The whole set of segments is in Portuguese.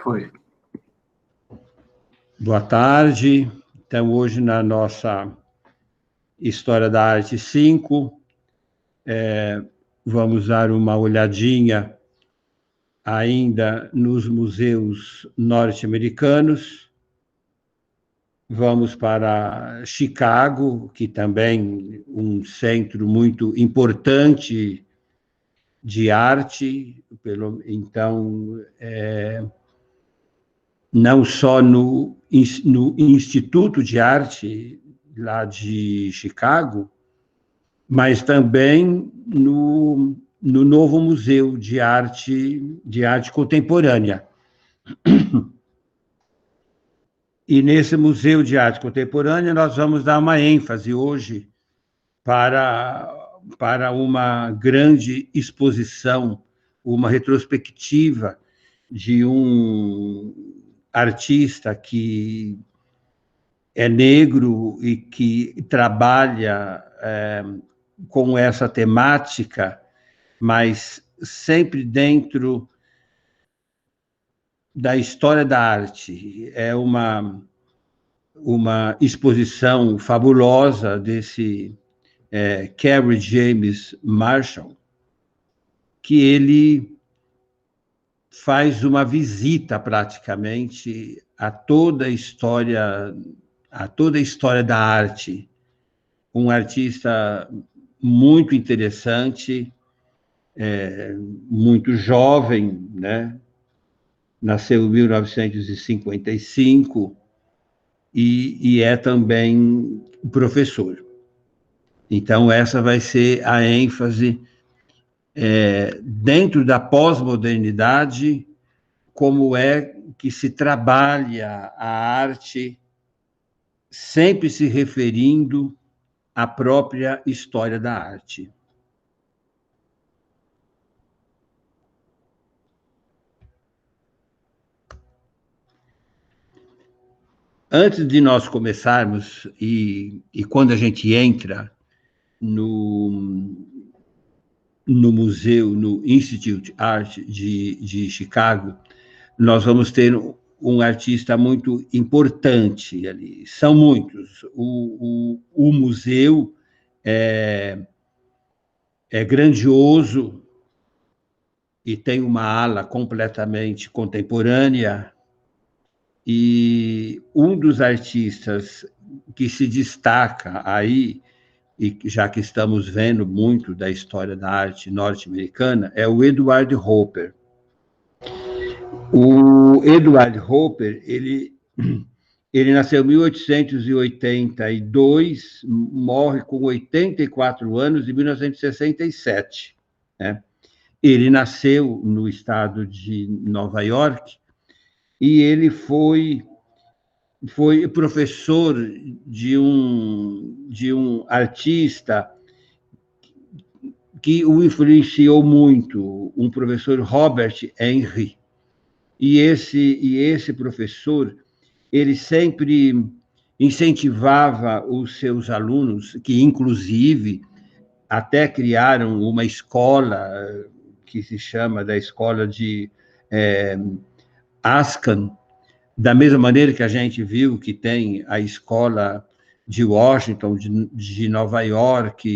Foi. Boa tarde. Então, hoje na nossa História da Arte 5, vamos dar uma olhadinha ainda nos museus norte-americanos. Vamos para Chicago, que também é um centro muito importante de arte, então, não só no Instituto de Arte lá de Chicago, mas também no novo Museu de Arte Contemporânea. E nesse Museu de Arte Contemporânea nós vamos dar uma ênfase hoje para uma grande exposição, uma retrospectiva de um artista que é negro e que trabalha com essa temática, mas sempre dentro da história da arte. É uma exposição fabulosa desse Kerry James Marshall, que ele faz uma visita praticamente a toda a história da arte. Um artista muito interessante, muito jovem, né? Nasceu em 1955 e é também professor. Então, essa vai ser a ênfase dentro da pós-modernidade, como é que se trabalha a arte, sempre se referindo à própria história da arte. Antes de nós começarmos, e quando a gente entra no museu, no Institute Art de Chicago, nós vamos ter um artista muito importante ali. São muitos. O museu é grandioso e tem uma ala completamente contemporânea, e um dos artistas que se destaca aí, e já que estamos vendo muito da história da arte norte-americana, é o Edward Hopper. O Edward Hopper, ele nasceu em 1882, morre com 84 anos, em 1967. Né? Ele nasceu no estado de Nova York e ele foi professor de um artista que o influenciou muito, um professor Robert Henry. E esse professor, ele sempre incentivava os seus alunos, que inclusive até criaram uma escola que se chama da escola de Ascan, da mesma maneira que a gente viu que tem a escola de Washington, de Nova York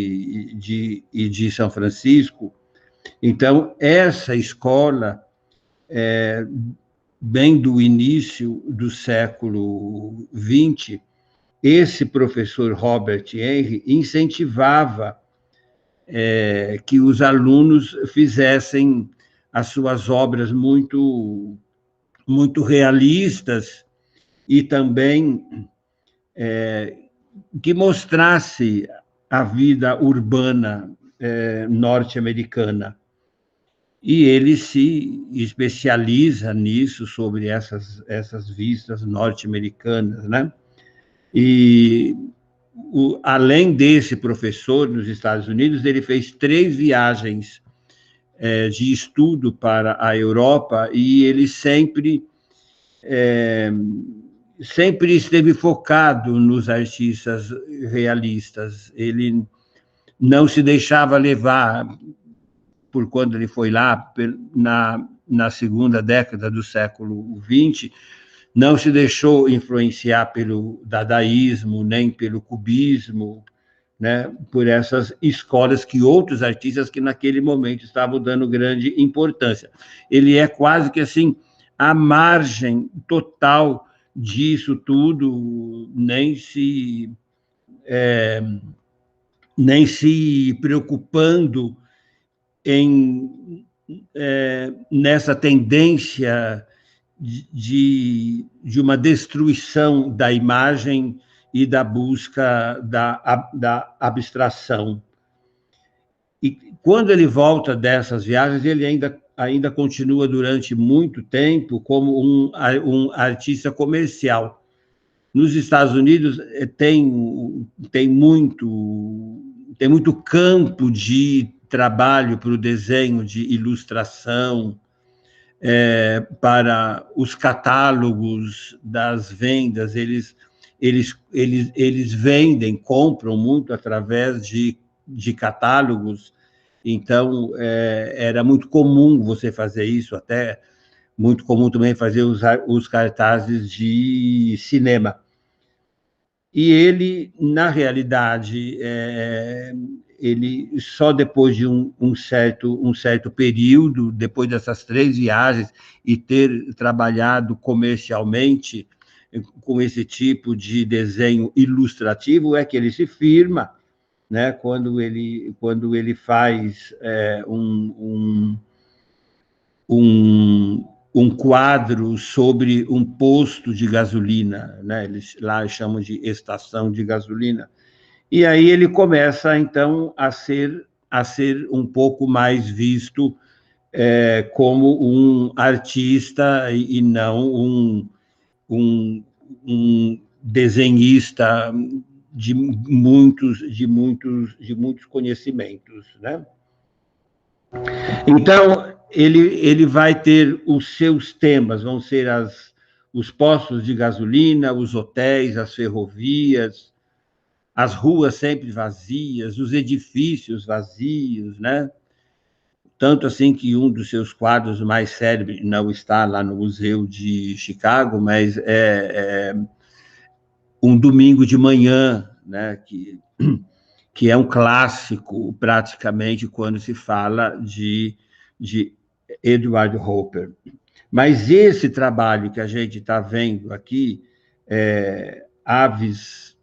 e de São Francisco. Então, essa escola, bem do início do século XX, esse professor Robert Henry incentivava que os alunos fizessem as suas obras muito realistas e também que mostrasse a vida urbana norte-americana. E ele se especializa nisso, sobre essas vistas norte-americanas, né? E, além desse professor nos Estados Unidos, ele fez 3 viagens de estudo para a Europa, e ele sempre esteve focado nos artistas realistas. Ele não se deixava levar por quando ele foi lá, na segunda década do século XX, não se deixou influenciar pelo dadaísmo, nem pelo cubismo, né, por essas escolas que outros artistas que naquele momento estavam dando grande importância. Ele é quase que assim, à margem total disso tudo, nem se preocupando nessa tendência de uma destruição da imagem e da busca da abstração. E quando ele volta dessas viagens, ele ainda continua durante muito tempo como um artista comercial. Nos Estados Unidos tem muito campo de trabalho para o desenho de ilustração, para os catálogos das vendas, eles vendem, compram muito através de catálogos, então era muito comum você fazer isso, até muito comum também fazer os cartazes de cinema. E ele, na realidade, ele só depois de um certo período, depois dessas 3 viagens, e ter trabalhado comercialmente com esse tipo de desenho ilustrativo, é que ele se firma, né, quando ele faz um quadro sobre um posto de gasolina, né? Eles lá chamam de estação de gasolina. E aí ele começa, então, a ser um pouco mais visto como um artista e não um desenhista de muitos conhecimentos, né? Então, ele vai ter os seus temas, vão ser os postos de gasolina, os hotéis, as ferrovias, as ruas sempre vazias, os edifícios vazios, né? Tanto assim que um dos seus quadros mais célebres não está lá no Museu de Chicago, mas é Um Domingo de Manhã, né? Que é um clássico, praticamente, quando se fala de Edward Hopper. Mas esse trabalho que a gente está vendo aqui, aves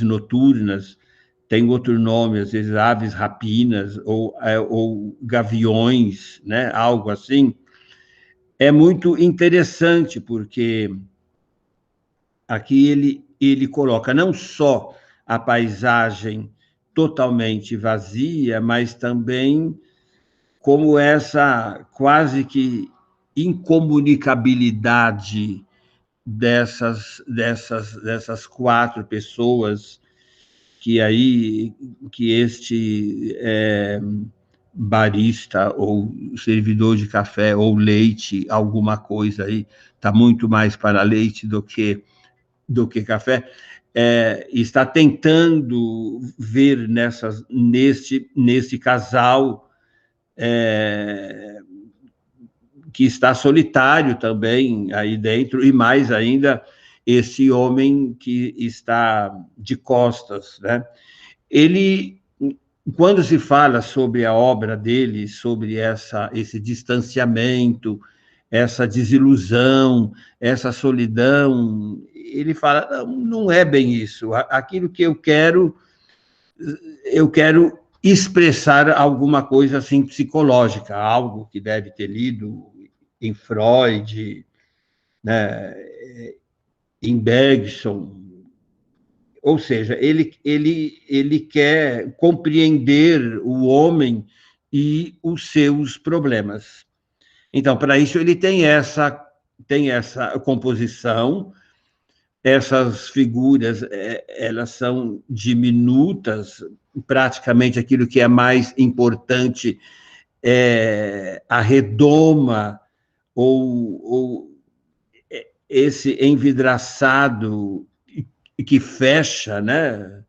noturnas, tem outro nome, às vezes aves rapinas ou gaviões, né? Algo assim, é muito interessante, porque aqui ele coloca não só a paisagem totalmente vazia, mas também como essa quase que incomunicabilidade dessas 4 pessoas que este barista ou servidor de café ou leite, alguma coisa aí, está muito mais para leite do que café, está tentando ver neste casal que está solitário também aí dentro, e mais ainda, esse homem que está de costas, né? Ele, quando se fala sobre a obra dele, sobre esse distanciamento, essa desilusão, essa solidão, ele fala, não é bem isso. Aquilo que eu quero expressar alguma coisa assim psicológica, algo que deve ter lido em Freud, né, em Bergson. Ou seja, ele quer compreender o homem e os seus problemas. Então, para isso, ele tem essa composição, essas figuras, elas são diminutas, praticamente aquilo que é mais importante é a redoma ou esse envidraçado que fecha, né,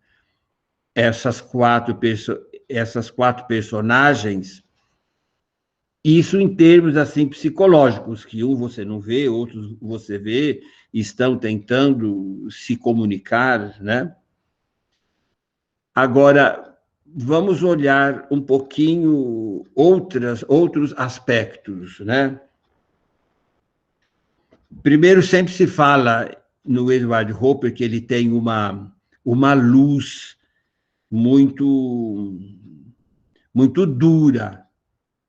essas quatro personagens, Isso em termos assim psicológicos, que um você não vê, outros você vê, estão tentando se comunicar, né? Agora, vamos olhar um pouquinho outros aspectos, né? Primeiro, sempre se fala no Edward Hopper que ele tem uma luz muito, muito dura,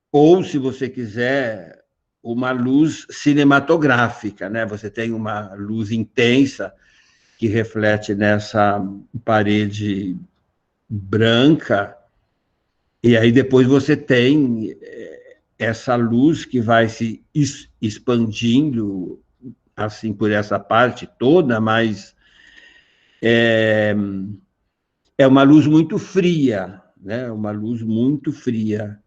ou, se você quiser, uma luz cinematográfica, né? Você tem uma luz intensa que reflete nessa parede branca, e aí depois você tem essa luz que vai se expandindo assim por essa parte toda, mas é uma luz muito fria, né? Uma luz muito fria.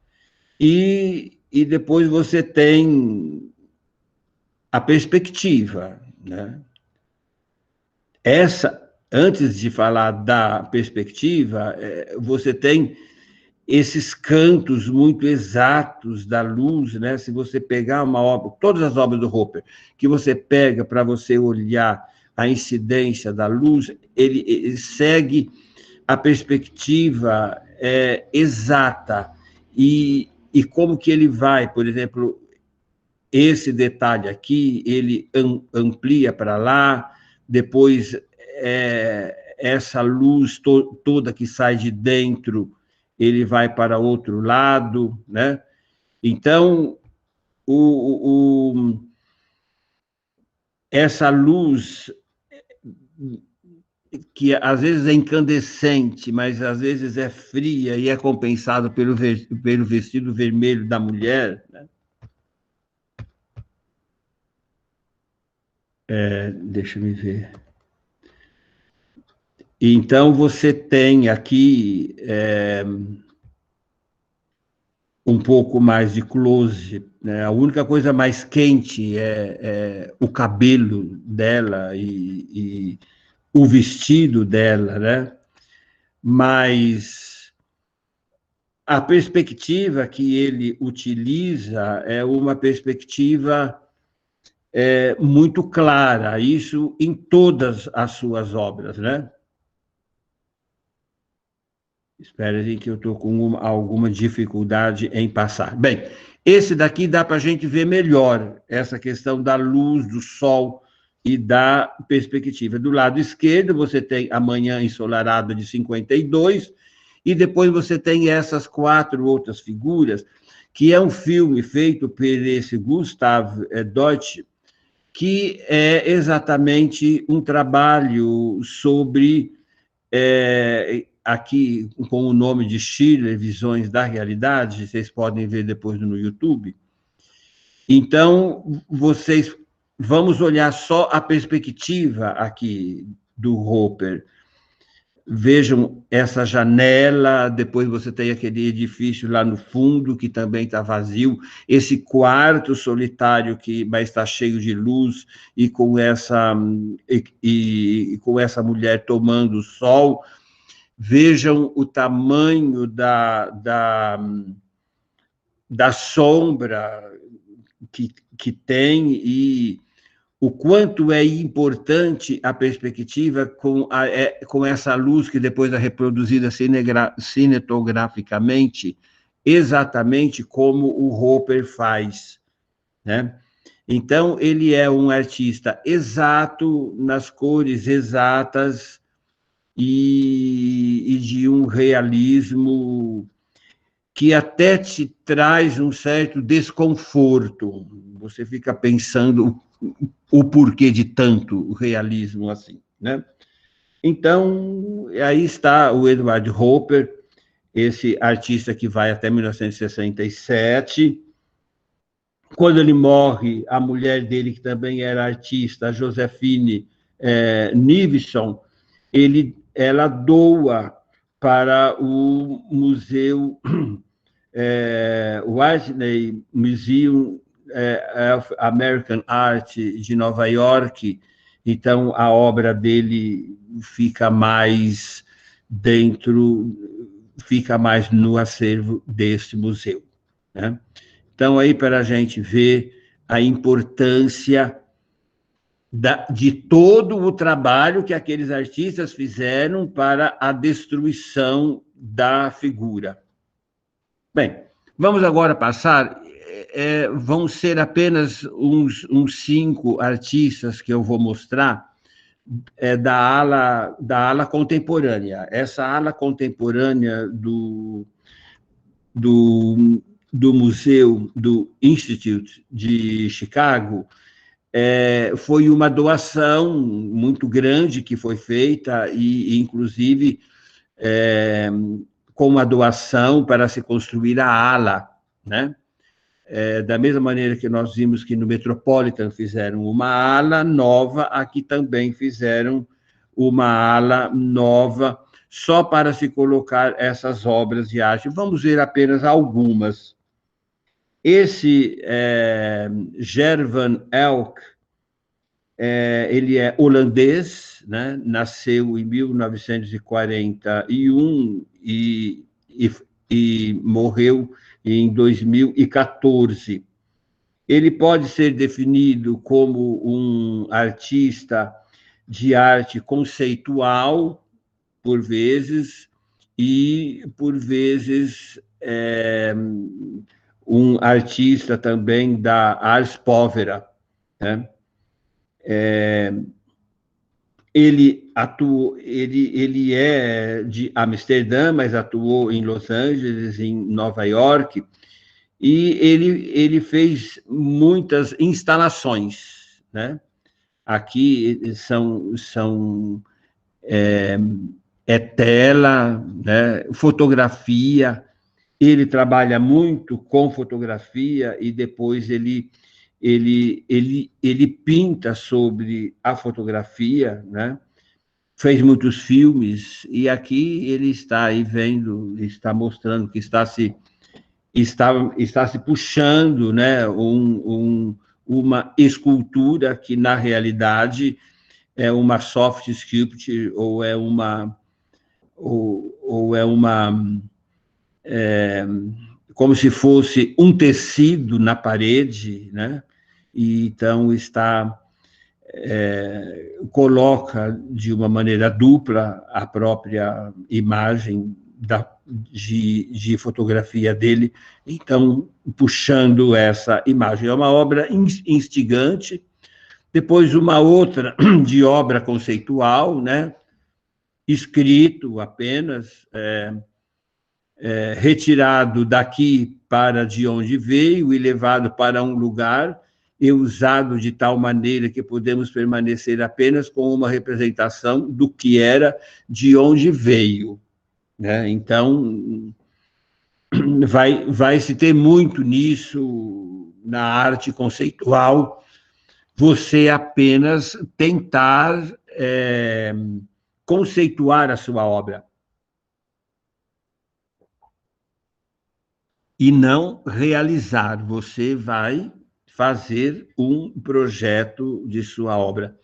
E depois você tem a perspectiva, né? Antes de falar da perspectiva, você tem esses cantos muito exatos da luz, né? Se você pegar uma obra, todas as obras do Hopper, que você pega para você olhar a incidência da luz, ele segue a perspectiva exata e como que ele vai, por exemplo, esse detalhe aqui, ele amplia para lá, depois essa luz toda que sai de dentro, ele vai para outro lado, né? Então, essa luz que às vezes é incandescente, mas às vezes é fria e é compensado pelo vestido vermelho da mulher, né? Deixa eu me ver. Então, você tem aqui um pouco mais de close, né? A única coisa mais quente é o cabelo dela e o vestido dela, né? Mas a perspectiva que ele utiliza é uma perspectiva muito clara, isso em todas as suas obras, né? Espera aí que eu estou com alguma dificuldade em passar. Bem, esse daqui dá para a gente ver melhor essa questão da luz, do sol e da perspectiva. Do lado esquerdo, você tem a Manhã Ensolarada de 52, e depois você tem essas 4 outras figuras, que é um filme feito por esse Gustav Deutsch, que é exatamente um trabalho sobre aqui com o nome de Schiller, Visões da Realidade, vocês podem ver depois no YouTube. Então, vamos olhar só a perspectiva aqui do Hopper. Vejam essa janela, depois você tem aquele edifício lá no fundo, que também está vazio, esse quarto solitário mas está cheio de luz, e com essa mulher tomando sol. Vejam o tamanho da sombra que tem e o quanto é importante a perspectiva com essa luz que depois é reproduzida cinematograficamente, exatamente como o Hopper faz, né? Então, ele é um artista exato, nas cores exatas, e de um realismo que até te traz um certo desconforto. Você fica pensando o porquê de tanto realismo assim, né? Então, aí está o Edward Hopper, esse artista que vai até 1967. Quando ele morre, a mulher dele, que também era artista, a Josephine Nivison, ela doa para o Museu Whitney Museum of American Art de Nova York. Então, a obra dele fica mais no acervo deste museu, né? Então, aí para a gente ver a importância de todo o trabalho que aqueles artistas fizeram para a destruição da figura. Bem, vamos agora passar, vão ser apenas uns 5 artistas que eu vou mostrar, da ala contemporânea. Essa ala contemporânea do museu, do Institute de Chicago, foi uma doação muito grande que foi feita, e inclusive com uma doação para se construir a ala, né? Da mesma maneira que nós vimos que no Metropolitan fizeram uma ala nova, aqui também fizeram uma ala nova, só para se colocar essas obras de arte. Vamos ver apenas algumas. Esse Gervan Elk, ele é holandês, né? Nasceu em 1941 e morreu em 2014. Ele pode ser definido como um artista de arte conceitual, por vezes, e, por vezes, um artista também da Ars Povera, né? Ele é de Amsterdã, mas atuou em Los Angeles, em Nova York, e ele fez muitas instalações, né? Aqui é tela, né? Fotografia. Ele trabalha muito com fotografia e depois ele pinta sobre a fotografia, né? Fez muitos filmes, e aqui ele está aí vendo, está mostrando que está se puxando, né? Uma escultura que, na realidade, é uma soft sculpture, ou é uma como se fosse um tecido na parede, né? E então coloca de uma maneira dupla a própria imagem de fotografia dele, então puxando essa imagem. É uma obra instigante. Depois uma outra de obra conceitual, né? Escrito apenas, retirado daqui para de onde veio e levado para um lugar, e usado de tal maneira que podemos permanecer apenas com uma representação do que era, de onde veio, né? Então, vai se ter muito nisso, na arte conceitual, você apenas tentar conceituar a sua obra e não realizar. Você vai fazer um projeto de sua obra.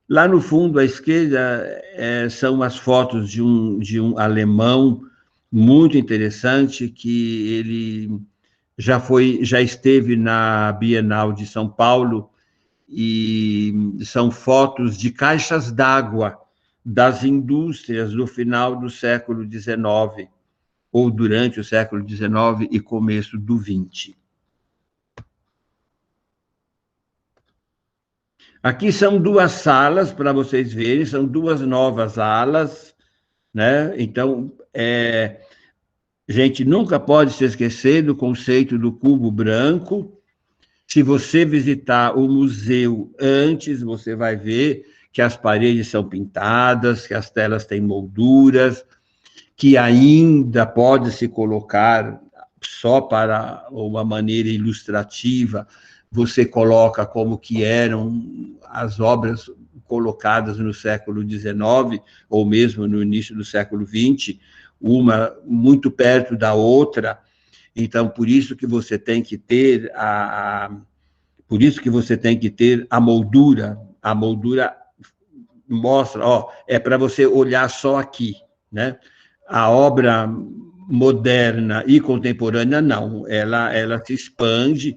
Lá no fundo, à esquerda, são as fotos de um alemão muito interessante, que ele já esteve na Bienal de São Paulo, e são fotos de caixas d'água das indústrias do final do século XIX, ou durante o século XIX e começo do XX. Aqui são 2 salas, para vocês verem, são 2 novas alas, né? Então, gente, nunca pode se esquecer do conceito do cubo branco. Se você visitar o museu antes, você vai ver que as paredes são pintadas, que as telas têm molduras, que ainda pode se colocar, só para uma maneira ilustrativa, você coloca como que eram as obras colocadas no século XIX, ou mesmo no início do século XX, uma muito perto da outra. Então, por isso que você tem que ter a moldura. A moldura mostra, é para você olhar só aqui, né? A obra moderna e contemporânea, não. Ela se expande.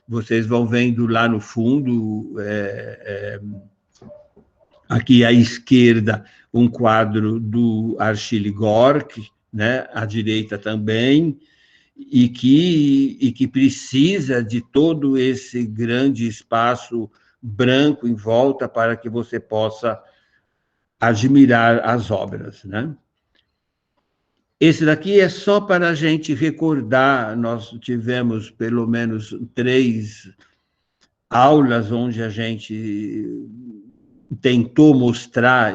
Vocês vão vendo lá no fundo, aqui à esquerda, um quadro do Achille Gorky, né? À direita também, e que precisa de todo esse grande espaço branco em volta para que você possa admirar as obras, né? Esse daqui é só para a gente recordar, nós tivemos pelo menos 3 aulas onde a gente tentou mostrar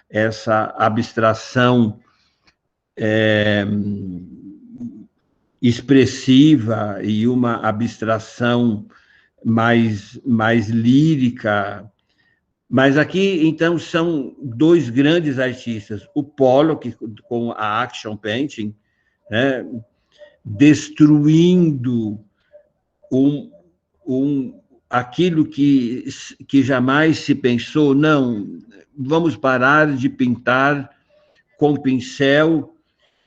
essa abstração expressiva e uma abstração mais lírica. Mas aqui, então, são 2 grandes artistas, o Pollock, com a action painting, né, destruindo aquilo que jamais se pensou, não, vamos parar de pintar com pincel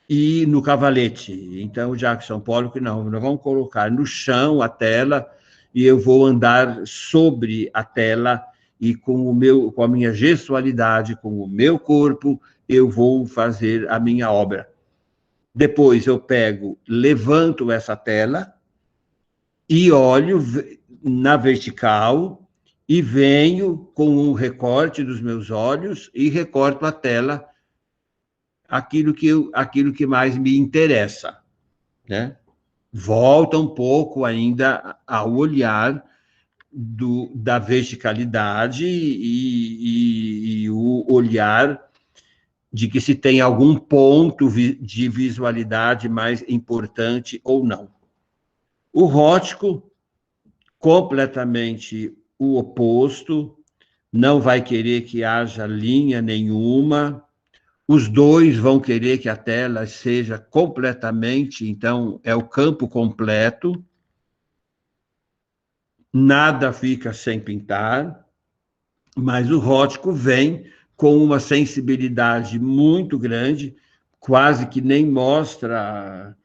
e no cavalete. Então, o Jackson Pollock, não, nós vamos colocar no chão a tela e eu vou andar sobre a tela e com a minha gestualidade, com o meu corpo, eu vou fazer a minha obra. Depois eu levanto essa tela e olho na vertical e venho com um recorte dos meus olhos e recorto a tela aquilo que mais me interessa, né? Volta um pouco ainda ao olhar da verticalidade e o olhar de que se tem algum ponto de visualidade mais importante ou não. O Rothko, completamente o oposto, não vai querer que haja linha nenhuma, os 2 vão querer que a tela seja completamente, então, é o campo completo, nada fica sem pintar, mas o Rothko vem com uma sensibilidade muito grande, quase que nem mostra,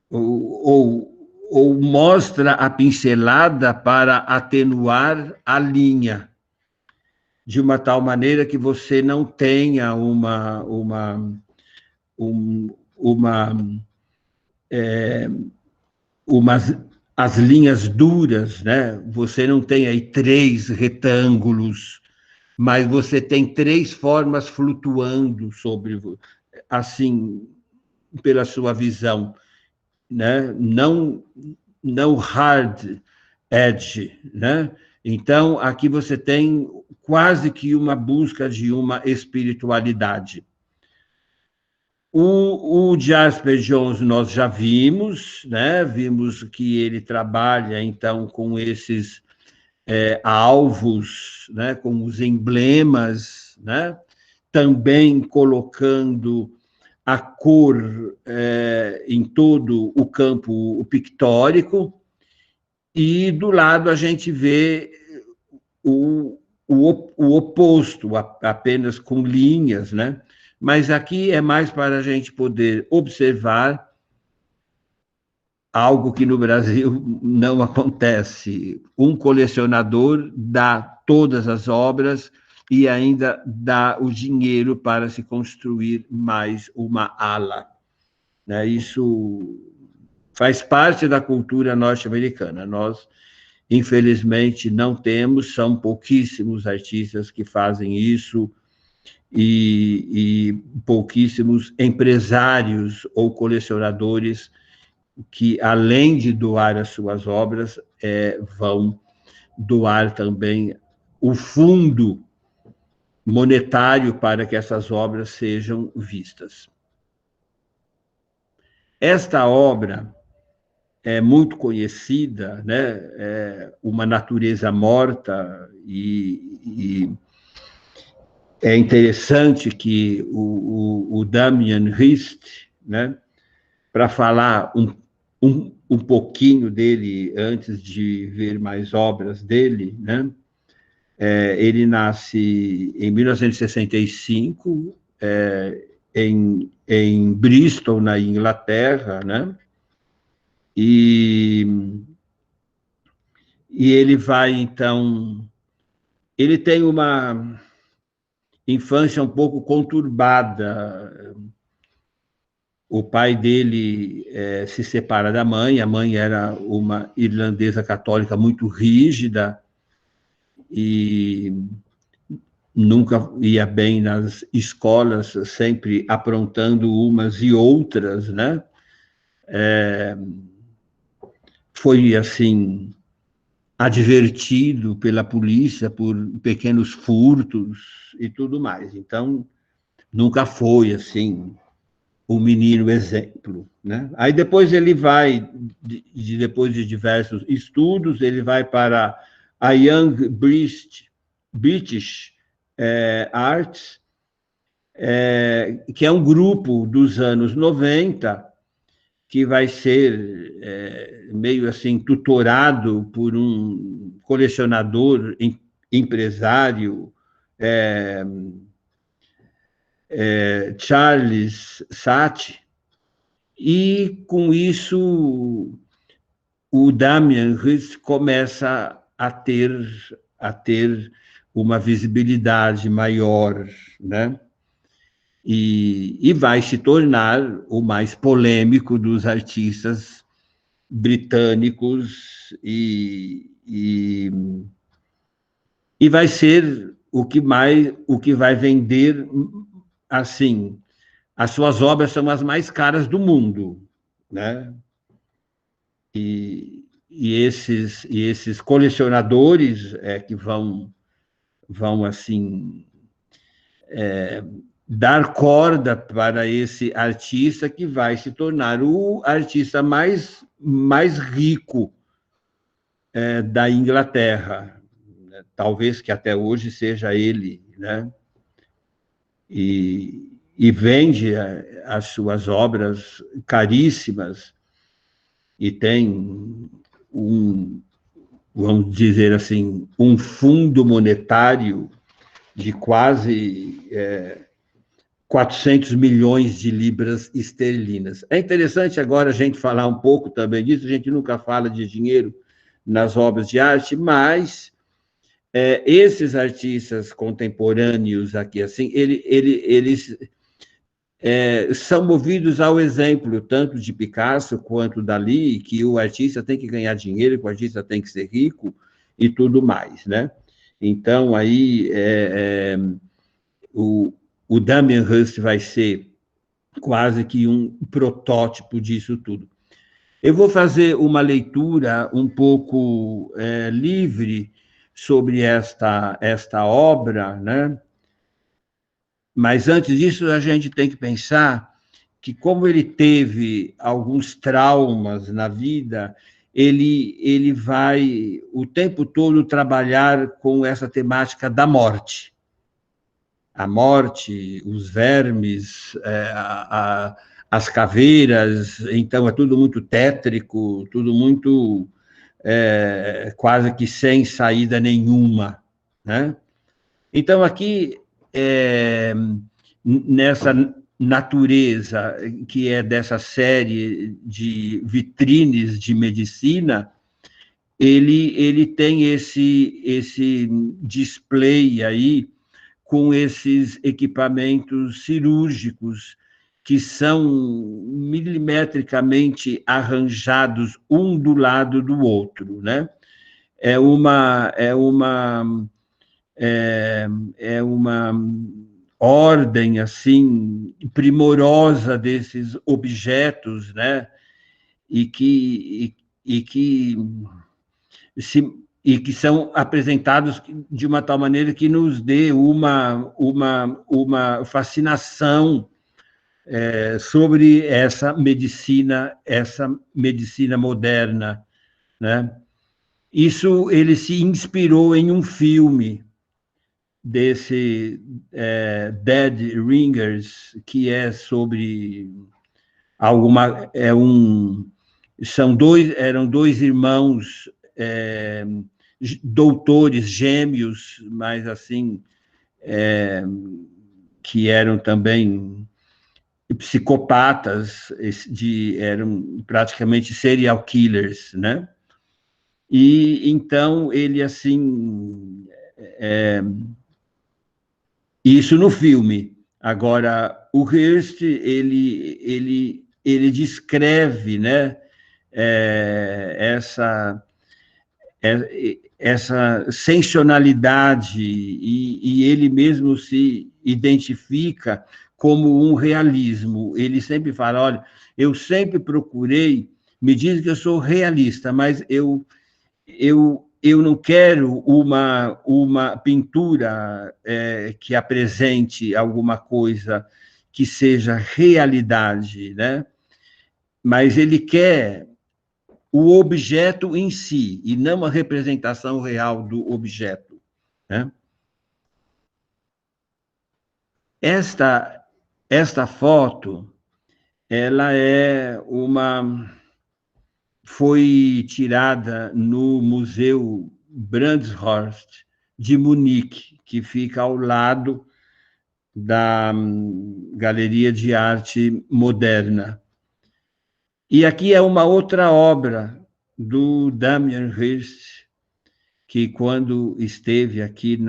ou mostra a pincelada para atenuar a linha, de uma tal maneira que você não tenha as linhas duras, né? Você não tem aí 3 retângulos, mas você tem 3 formas flutuando sobre, assim, pela sua visão, né? Não hard edge, né? Então, aqui você tem quase que uma busca de uma espiritualidade. O Jasper Johns nós já vimos, né? Vimos que ele trabalha, então, com esses alvos, né? Com os emblemas, né? Também colocando a cor em todo o campo pictórico, e do lado a gente vê o oposto, apenas com linhas, né? Mas aqui é mais para a gente poder observar algo que no Brasil não acontece. Um colecionador dá todas as obras e ainda dá o dinheiro para se construir mais uma ala, né? Isso faz parte da cultura norte-americana. Nós, infelizmente, não temos, são pouquíssimos artistas que fazem isso e pouquíssimos empresários ou colecionadores que, além de doar as suas obras, vão doar também o fundo monetário para que essas obras sejam vistas. Esta obra é muito conhecida, né? É Uma Natureza Morta, e é interessante que o Damien Hirst, né? Para falar um pouquinho dele, antes de ver mais obras dele, né? Ele nasce em 1965, em Bristol, na Inglaterra, né? E ele vai, então... Ele tem uma infância um pouco conturbada. O pai dele se separa da mãe, a mãe era uma irlandesa católica muito rígida e nunca ia bem nas escolas, sempre aprontando umas e outras, né? Foi, assim, advertido pela polícia por pequenos furtos e tudo mais. Então, nunca foi, assim, o menino exemplo, né? Aí depois ele vai, depois de diversos estudos, ele vai para a Young British Arts, que é um grupo dos anos 90, que vai ser meio assim tutorado por um colecionador, empresário, Charles Saatchi, e com isso o Damien Hirst começa a ter uma visibilidade maior, né? E vai se tornar o mais polêmico dos artistas britânicos e vai ser o que vai vender, assim, as suas obras são as mais caras do mundo, né? E esses colecionadores que vão assim dar corda para esse artista que vai se tornar o artista mais rico da Inglaterra, talvez que até hoje seja ele, né? E vende as suas obras caríssimas e tem vamos dizer assim, um fundo monetário de quase 400 milhões de libras esterlinas. É interessante agora a gente falar um pouco também disso, a gente nunca fala de dinheiro nas obras de arte, mas esses artistas contemporâneos aqui, assim, eles são movidos ao exemplo, tanto de Picasso quanto Dalí, que o artista tem que ganhar dinheiro, que o artista tem que ser rico e tudo mais, né? Então, aí, o Damien Hirst vai ser quase que um protótipo disso tudo. Eu vou fazer uma leitura um pouco livre sobre esta obra, né? Mas antes disso, a gente tem que pensar que, como ele teve alguns traumas na vida, ele vai o tempo todo trabalhar com essa temática da morte. A morte, os vermes, as caveiras, então é tudo muito tétrico, tudo muito quase que sem saída nenhuma, né? Então, aqui, nessa natureza que é dessa série de vitrines de medicina, ele tem esse display aí com esses equipamentos cirúrgicos que são milimetricamente arranjados um do lado do outro, né? É uma ordem assim primorosa desses objetos, né? E que são apresentados de uma tal maneira que nos dê uma fascinação sobre essa medicina moderna, né? Isso ele se inspirou em um filme desse Dead Ringers, que é sobre eram dois irmãos doutores gêmeos, mas assim que eram também psicopatas, eram praticamente serial killers, né? E então ele assim, isso no filme. Agora o Hearst ele descreve, né? Essa essa sensacionalidade e ele mesmo se identifica como um realismo. Ele sempre fala, olha, eu sempre procurei, me dizem que eu sou realista, mas eu não quero uma pintura que apresente alguma coisa que seja realidade, né? Mas ele quer o objeto em si, e não a representação real do objeto, né? Esta foto, ela foi tirada no Museu Brandshorst de Munique, que fica ao lado da Galeria de Arte Moderna. E aqui é uma outra obra do Damien Hirst, que quando esteve aqui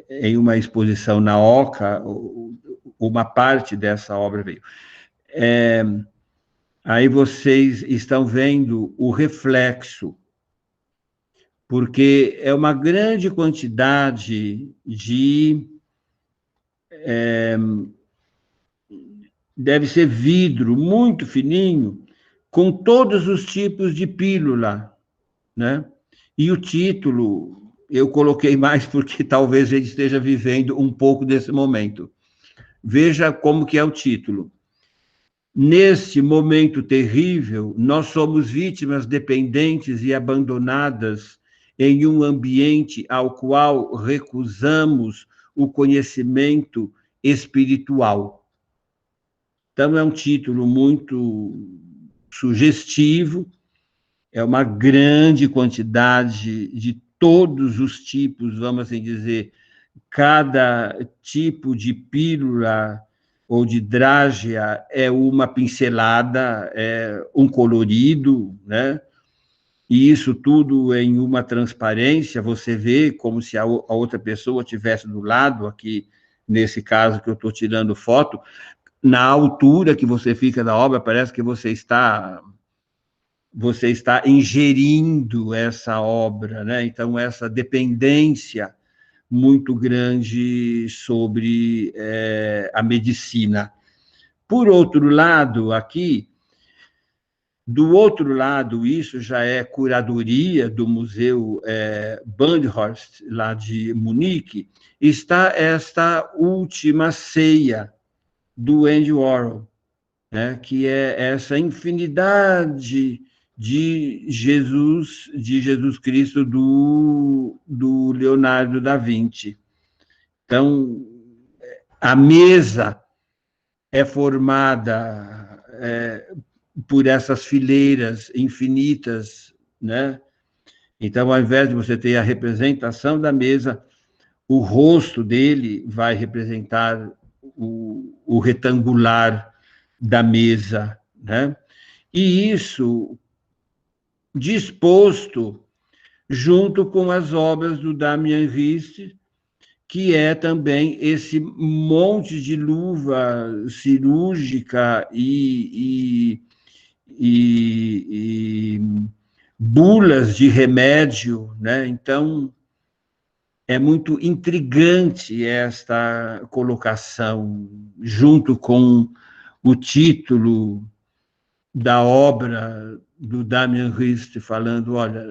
em uma exposição na Oca, uma parte dessa obra veio. Aí vocês estão vendo o reflexo, porque é uma grande quantidade deve ser vidro muito fininho, com todos os tipos de pílula, né? E o título eu coloquei mais porque talvez ele esteja vivendo um pouco desse momento. Veja como que é o título. Neste momento terrível, nós somos vítimas dependentes e abandonadas em um ambiente ao qual recusamos o conhecimento espiritual. Então, é um título muito sugestivo, é uma grande quantidade de todos os tipos, vamos assim dizer, cada tipo de pílula ou de drágea é uma pincelada, é um colorido, né? E isso tudo em uma transparência, você vê como se a outra pessoa estivesse do lado, aqui nesse caso que eu estou tirando foto, na altura que você fica da obra, parece que você está ingerindo essa obra, né? Então, essa dependência muito grande sobre a medicina. Por outro lado, aqui, do outro lado, isso já é curadoria do Museu Bandhorst, lá de Munique, está esta última ceia do Andy Warhol, né, que é essa infinidade de Jesus Cristo do Leonardo da Vinci. Então, a mesa é formada por essas fileiras infinitas, né? Então, ao invés de você ter a representação da mesa, o rosto dele vai representar o retangular da mesa, né? E isso disposto junto com as obras do Damien Hirst, que é também esse monte de luva cirúrgica e bulas de remédio, né? Então, é muito intrigante esta colocação, junto com o título da obra do Damien Hirst, falando, olha,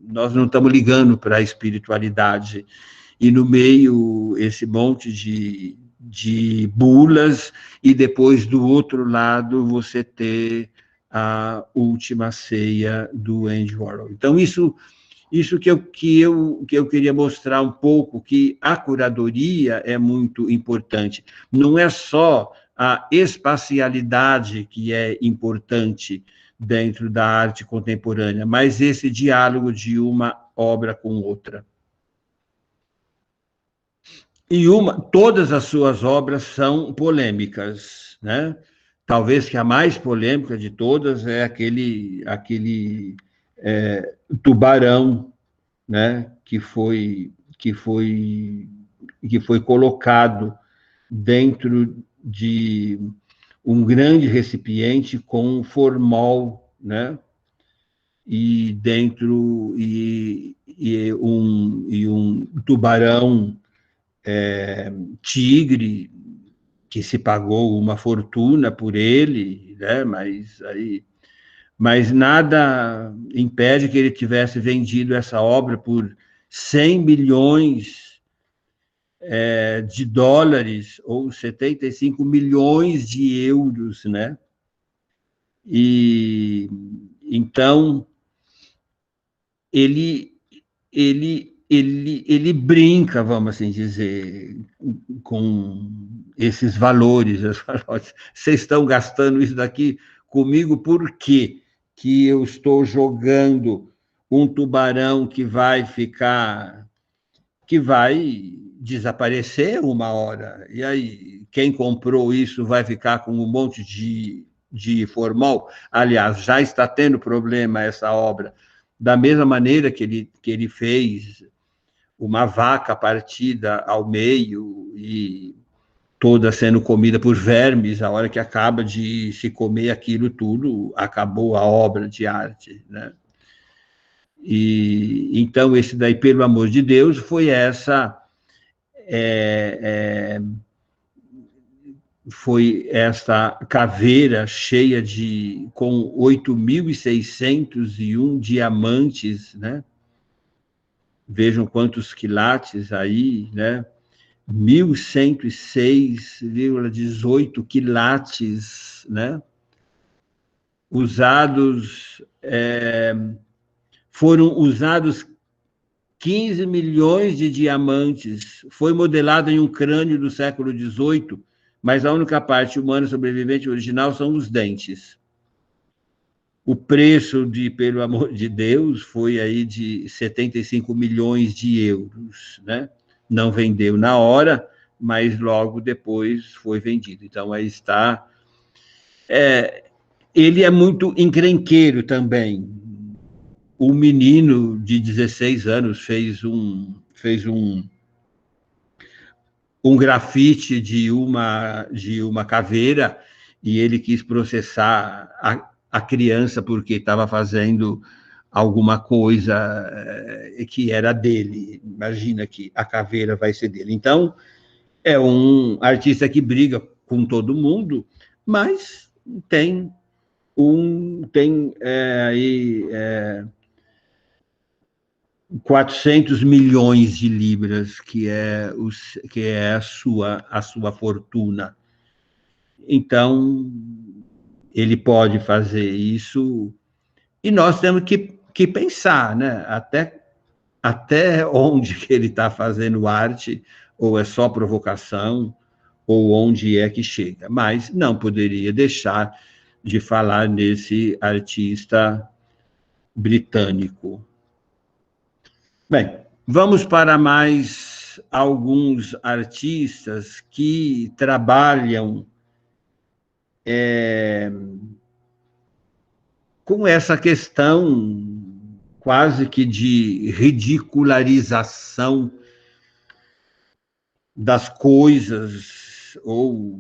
nós não estamos ligando para a espiritualidade, e no meio esse monte de bulas, e depois do outro lado você ter a última ceia do Andy Warhol. Então, isso que eu queria mostrar um pouco, que a curadoria é muito importante. Não é só a espacialidade que é importante dentro da arte contemporânea, mas esse diálogo de uma obra com outra. todas as suas obras são polêmicas, né? Talvez que a mais polêmica de todas é aquele tubarão, né? Que foi colocado dentro de um grande recipiente com formol, né? E um tubarão tigre que se pagou uma fortuna por ele, né? Mas nada impede que ele tivesse vendido essa obra por 100 milhões de dólares ou 75 milhões de euros, né? E então ele ele brinca, vamos assim dizer, com esses valores. Vocês estão gastando isso daqui comigo por quê? Que eu estou jogando um tubarão que vai desaparecer uma hora. E aí, quem comprou isso vai ficar com um monte de formol? Aliás, já está tendo problema essa obra. Da mesma maneira que ele fez uma vaca partida ao meio e toda sendo comida por vermes, a hora que acaba de se comer aquilo tudo, acabou a obra de arte, né? E então esse daí, pelo amor de Deus, é, é, foi essa caveira cheia com 8.601 diamantes, né? Vejam quantos quilates aí, né? 1.106,18 quilates, né? Foram usados 15 milhões de diamantes. Foi modelado em um crânio do século XVIII, mas a única parte humana sobrevivente original são os dentes. O preço pelo amor de Deus, foi aí de 75 milhões de euros, né? Não vendeu na hora, mas logo depois foi vendido. Então, aí está. Ele é muito encrenqueiro também. Um menino de 16 anos fez um grafite de uma caveira e ele quis processar a criança porque estava fazendo alguma coisa que era dele. Imagina que a caveira vai ser dele. Então, é um artista que briga com todo mundo, mas tem aí 400 milhões de libras, que é a sua fortuna. Então, ele pode fazer isso, e nós temos que pensar, né? Até onde que ele está fazendo arte, ou é só provocação, ou onde é que chega. Mas não poderia deixar de falar nesse artista britânico. Bem, vamos para mais alguns artistas que trabalham com essa questão quase que de ridicularização das coisas, ou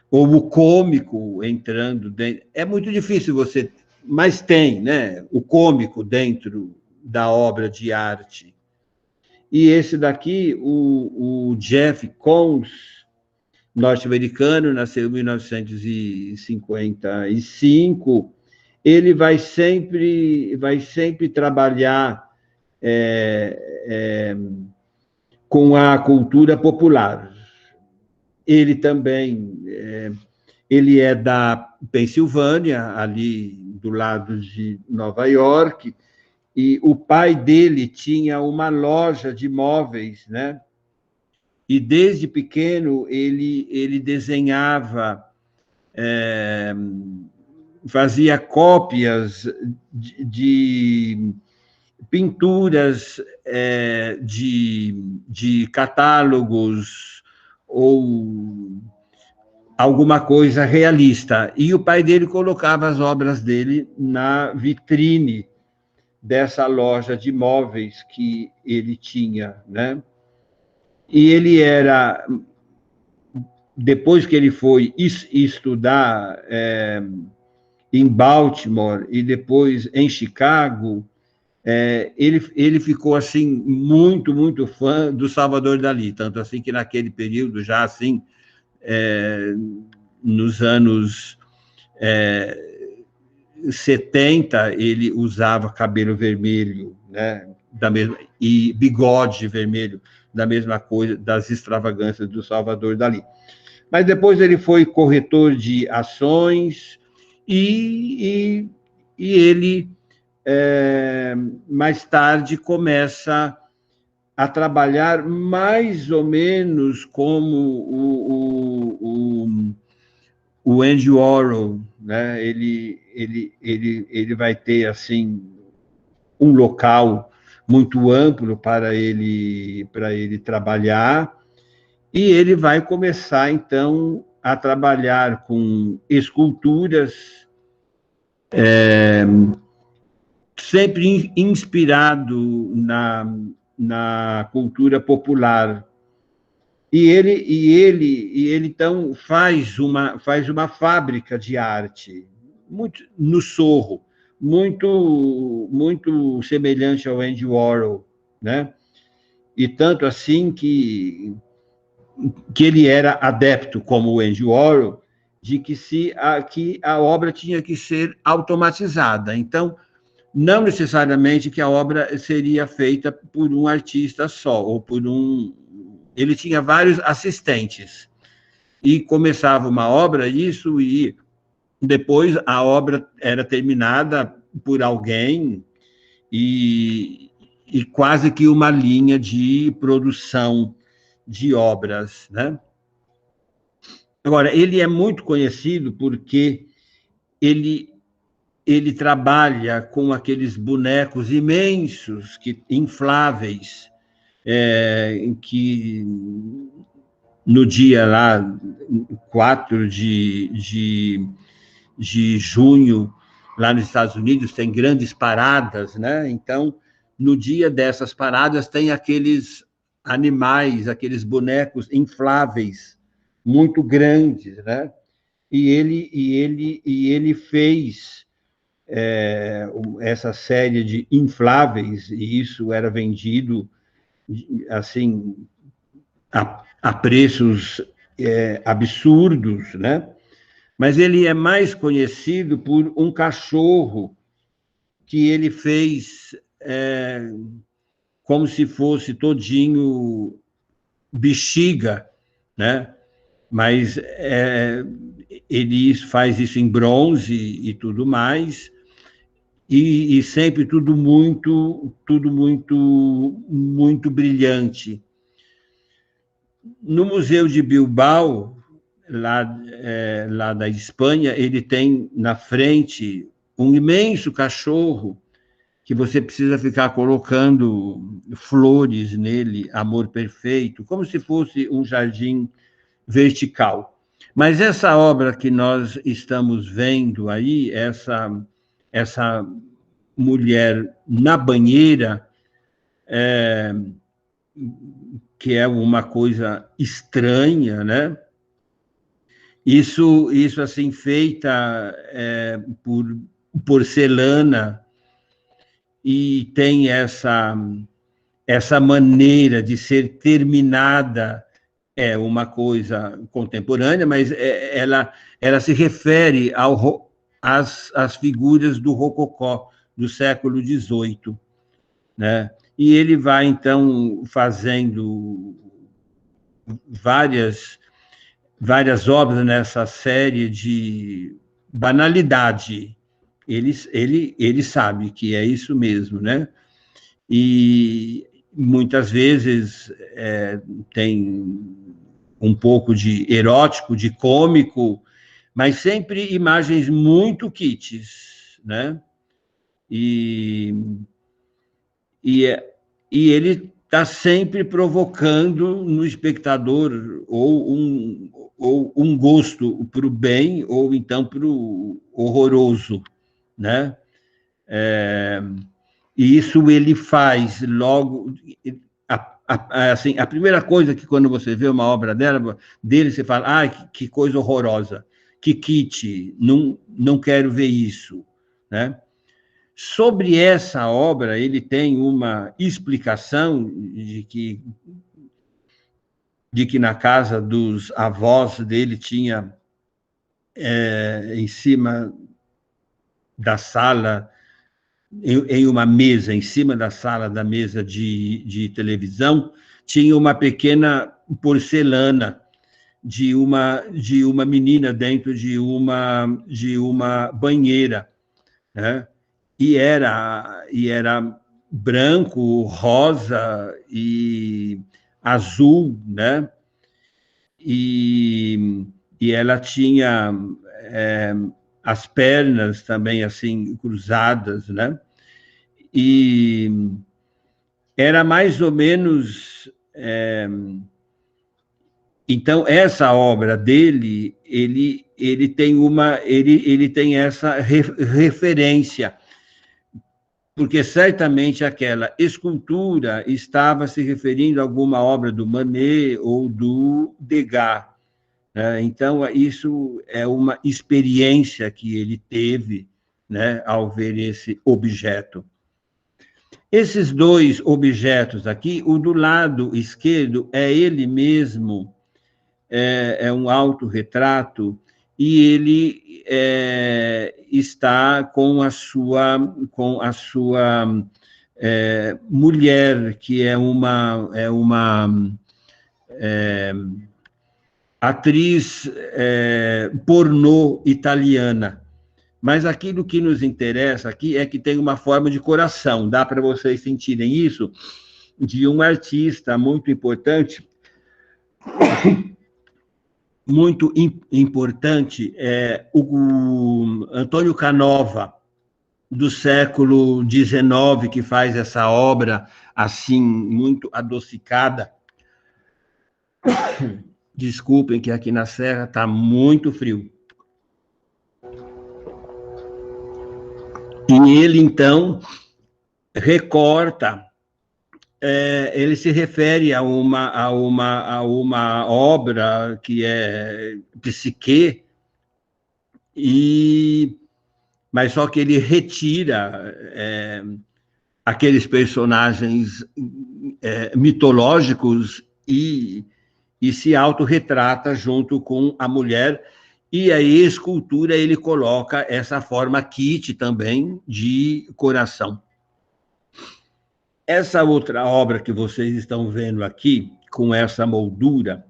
o cômico entrando dentro. É muito difícil você, mas tem, né? O cômico dentro da obra de arte. E esse daqui, o Jeff Koons, norte-americano, nasceu em 1955, ele vai sempre trabalhar com a cultura popular. Ele também ele é da Pensilvânia, ali do lado de Nova York, e o pai dele tinha uma loja de móveis, né? E desde pequeno ele desenhava, fazia cópias pinturas de catálogos ou alguma coisa realista. E o pai dele colocava as obras dele na vitrine dessa loja de móveis que ele tinha, né? E ele era, depois que ele foi estudar em Baltimore e depois em Chicago, ele ficou assim muito fã do Salvador Dalí, tanto assim que naquele período já assim nos anos 70 ele usava cabelo vermelho, né, e bigode vermelho, da mesma coisa das extravagâncias do Salvador Dalí. Mas depois ele foi corretor de ações e ele mais tarde começa a trabalhar mais ou menos como o Andy Warhol, né? Ele vai ter assim um local muito amplo para ele trabalhar e ele vai começar então a trabalhar com esculturas, sempre inspirado na cultura popular. E ele então faz uma fábrica de arte muito no Sorro, muito semelhante ao Andy Warhol, né? E tanto assim que ele era adepto, como o Andy Warhol, de que a obra tinha que ser automatizada. Então, não necessariamente que a obra seria feita por um artista só, ou por um. Ele tinha vários assistentes. E começava uma obra, isso, e depois a obra era terminada por alguém, e quase que uma linha de produção de obras, né? Agora, ele é muito conhecido porque ele trabalha com aqueles bonecos imensos, infláveis, que no dia lá, 4 de junho, lá nos Estados Unidos, tem grandes paradas, né? Então, no dia dessas paradas, tem aqueles animais, aqueles bonecos infláveis, muito grandes, né? E ele fez essa série de infláveis, e isso era vendido assim a preços absurdos, né? Mas ele é mais conhecido por um cachorro que ele fez como se fosse todinho bexiga, né? Mas ele faz isso em bronze e tudo mais, e sempre tudo muito brilhante. No Museu de Bilbao, lá da Espanha, ele tem na frente um imenso cachorro que você precisa ficar colocando flores nele, amor perfeito, como se fosse um jardim vertical. Mas essa obra que nós estamos vendo aí, essa mulher na banheira, que é uma coisa estranha, né? Isso assim, feita por porcelana, e tem essa maneira de ser terminada, uma coisa contemporânea, mas ela se refere às figuras do Rococó, do século XVIII, né? E ele vai, então, fazendo várias obras nessa série de banalidade. Ele sabe que é isso mesmo, né? E muitas vezes tem um pouco de erótico, de cômico, mas sempre imagens muito kits, né? E e, e ele está sempre provocando no espectador ou um gosto para o bem ou então para o horroroso, né? E isso ele faz logo. Assim, a primeira coisa que quando você vê uma obra dele, você fala, que coisa horrorosa, que kit, não quero ver isso, né? Sobre essa obra, ele tem uma explicação de que na casa dos avós dele tinha em cima da sala, em uma mesa, em cima da sala da mesa de televisão, tinha uma pequena porcelana de uma menina dentro de uma banheira, né? E era branco, rosa e azul, né? E ela tinha as pernas também assim cruzadas, né? E era mais ou menos. Então, essa obra dele, ele tem essa referência, porque certamente aquela escultura estava se referindo a alguma obra do Manet ou do Degas, né? Então, isso é uma experiência que ele teve, né, ao ver esse objeto. Esses dois objetos aqui, o do lado esquerdo é ele mesmo, é um autorretrato, e ele está com a sua mulher, que é uma atriz pornô italiana. Mas aquilo que nos interessa aqui é que tem uma forma de coração, dá para vocês sentirem isso, de um artista muito importante, o Antônio Canova, do século XIX, que faz essa obra assim, muito adocicada. Desculpem que aqui na Serra está muito frio. E ele, então, recorta, ele se refere a uma obra que é Psique, mas só que ele retira aqueles personagens mitológicos e se autorretrata junto com a mulher, e aí a escultura ele coloca essa forma kit também de coração. Essa outra obra que vocês estão vendo aqui, com essa moldura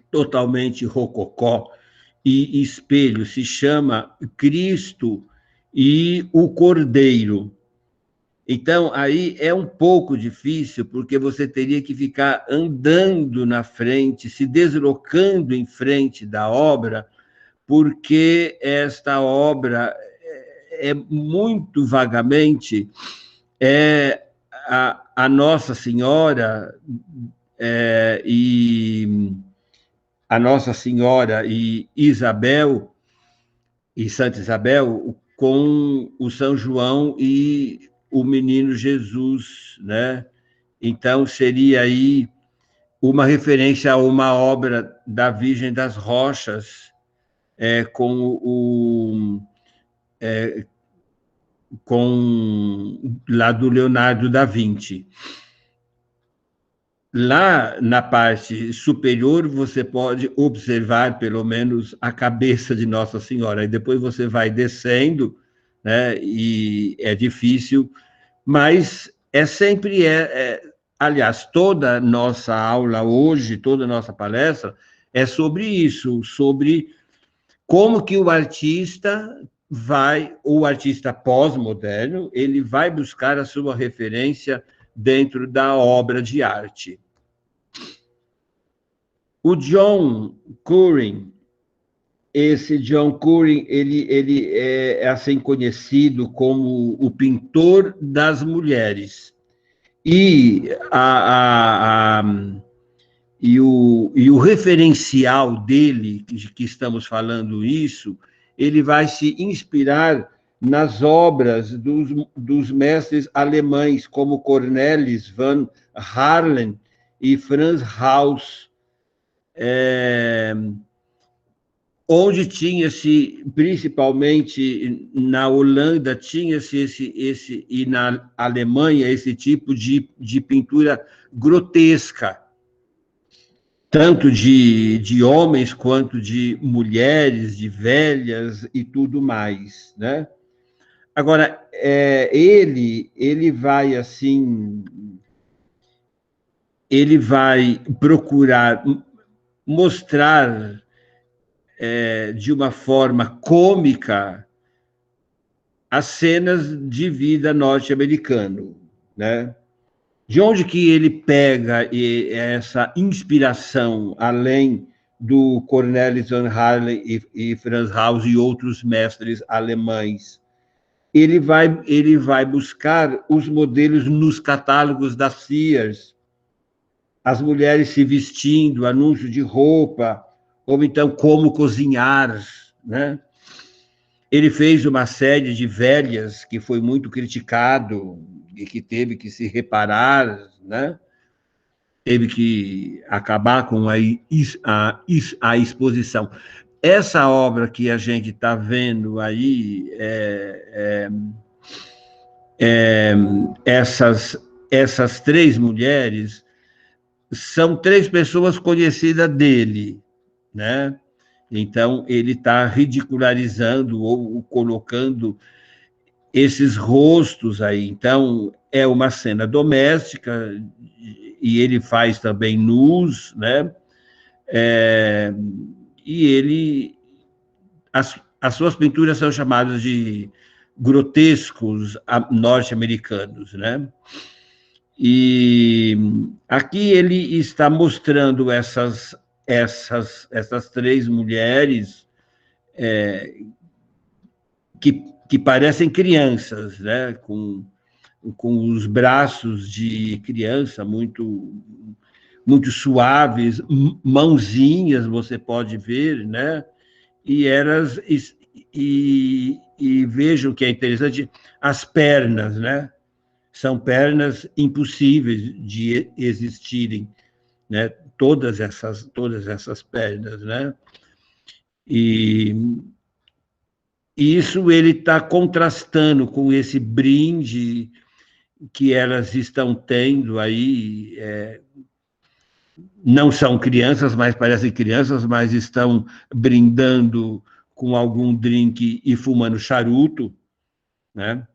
totalmente rococó e espelho, se chama Cristo e o Cordeiro. Então, aí é um pouco difícil, porque você teria que ficar andando na frente, se deslocando em frente da obra, porque esta obra é muito vagamente a Nossa Senhora e a Nossa Senhora e Isabel e Santa Isabel com o São João e o menino Jesus, né? Então seria aí uma referência a uma obra da Virgem das Rochas, com lá do Leonardo da Vinci. Lá na parte superior, você pode observar, pelo menos, a cabeça de Nossa Senhora. E depois você vai descendo, né? E é difícil, mas sempre aliás, toda nossa aula hoje, toda nossa palestra, é sobre isso, sobre como que o artista pós-moderno, ele vai buscar a sua referência dentro da obra de arte. O John Currin, esse John Currin, ele é assim conhecido como o pintor das mulheres. E, o referencial dele, que estamos falando isso, ele vai se inspirar nas obras dos mestres alemães, como Cornelis van Harlen e Franz Haus, onde tinha-se, principalmente na Holanda, tinha-se e na Alemanha, esse tipo de pintura grotesca, tanto de homens quanto de mulheres, de velhas e tudo mais, né? Agora, ele vai assim, ele vai procurar mostrar de uma forma cômica as cenas de vida norte-americano, né? De onde que ele pega essa inspiração, além do Cornelis van Harlen e Franz Haus e outros mestres alemães? Ele vai buscar os modelos nos catálogos da Sears, as mulheres se vestindo, anúncio de roupa, ou então como cozinhar, né? Ele fez uma série de velhas que foi muito criticado e que teve que se reparar, né? Teve que acabar com a exposição. Essa obra que a gente está vendo aí, essas três mulheres, são três pessoas conhecidas dele, né? Então, ele está ridicularizando ou colocando esses rostos aí. Então, é uma cena doméstica, e ele faz também nus, né? E ele... as suas pinturas são chamadas de grotescos norte-americanos, né? E aqui ele está mostrando essas três mulheres que parecem crianças, né? Com os braços de criança muito suaves, mãozinhas, você pode ver, né? E elas e vejam que é interessante, as pernas, né? São pernas impossíveis de existirem, né? Todas essas pernas, né? E isso ele está contrastando com esse brinde que elas estão tendo aí. Não são crianças, mas parecem crianças, mas estão brindando com algum drink e fumando charuto, né?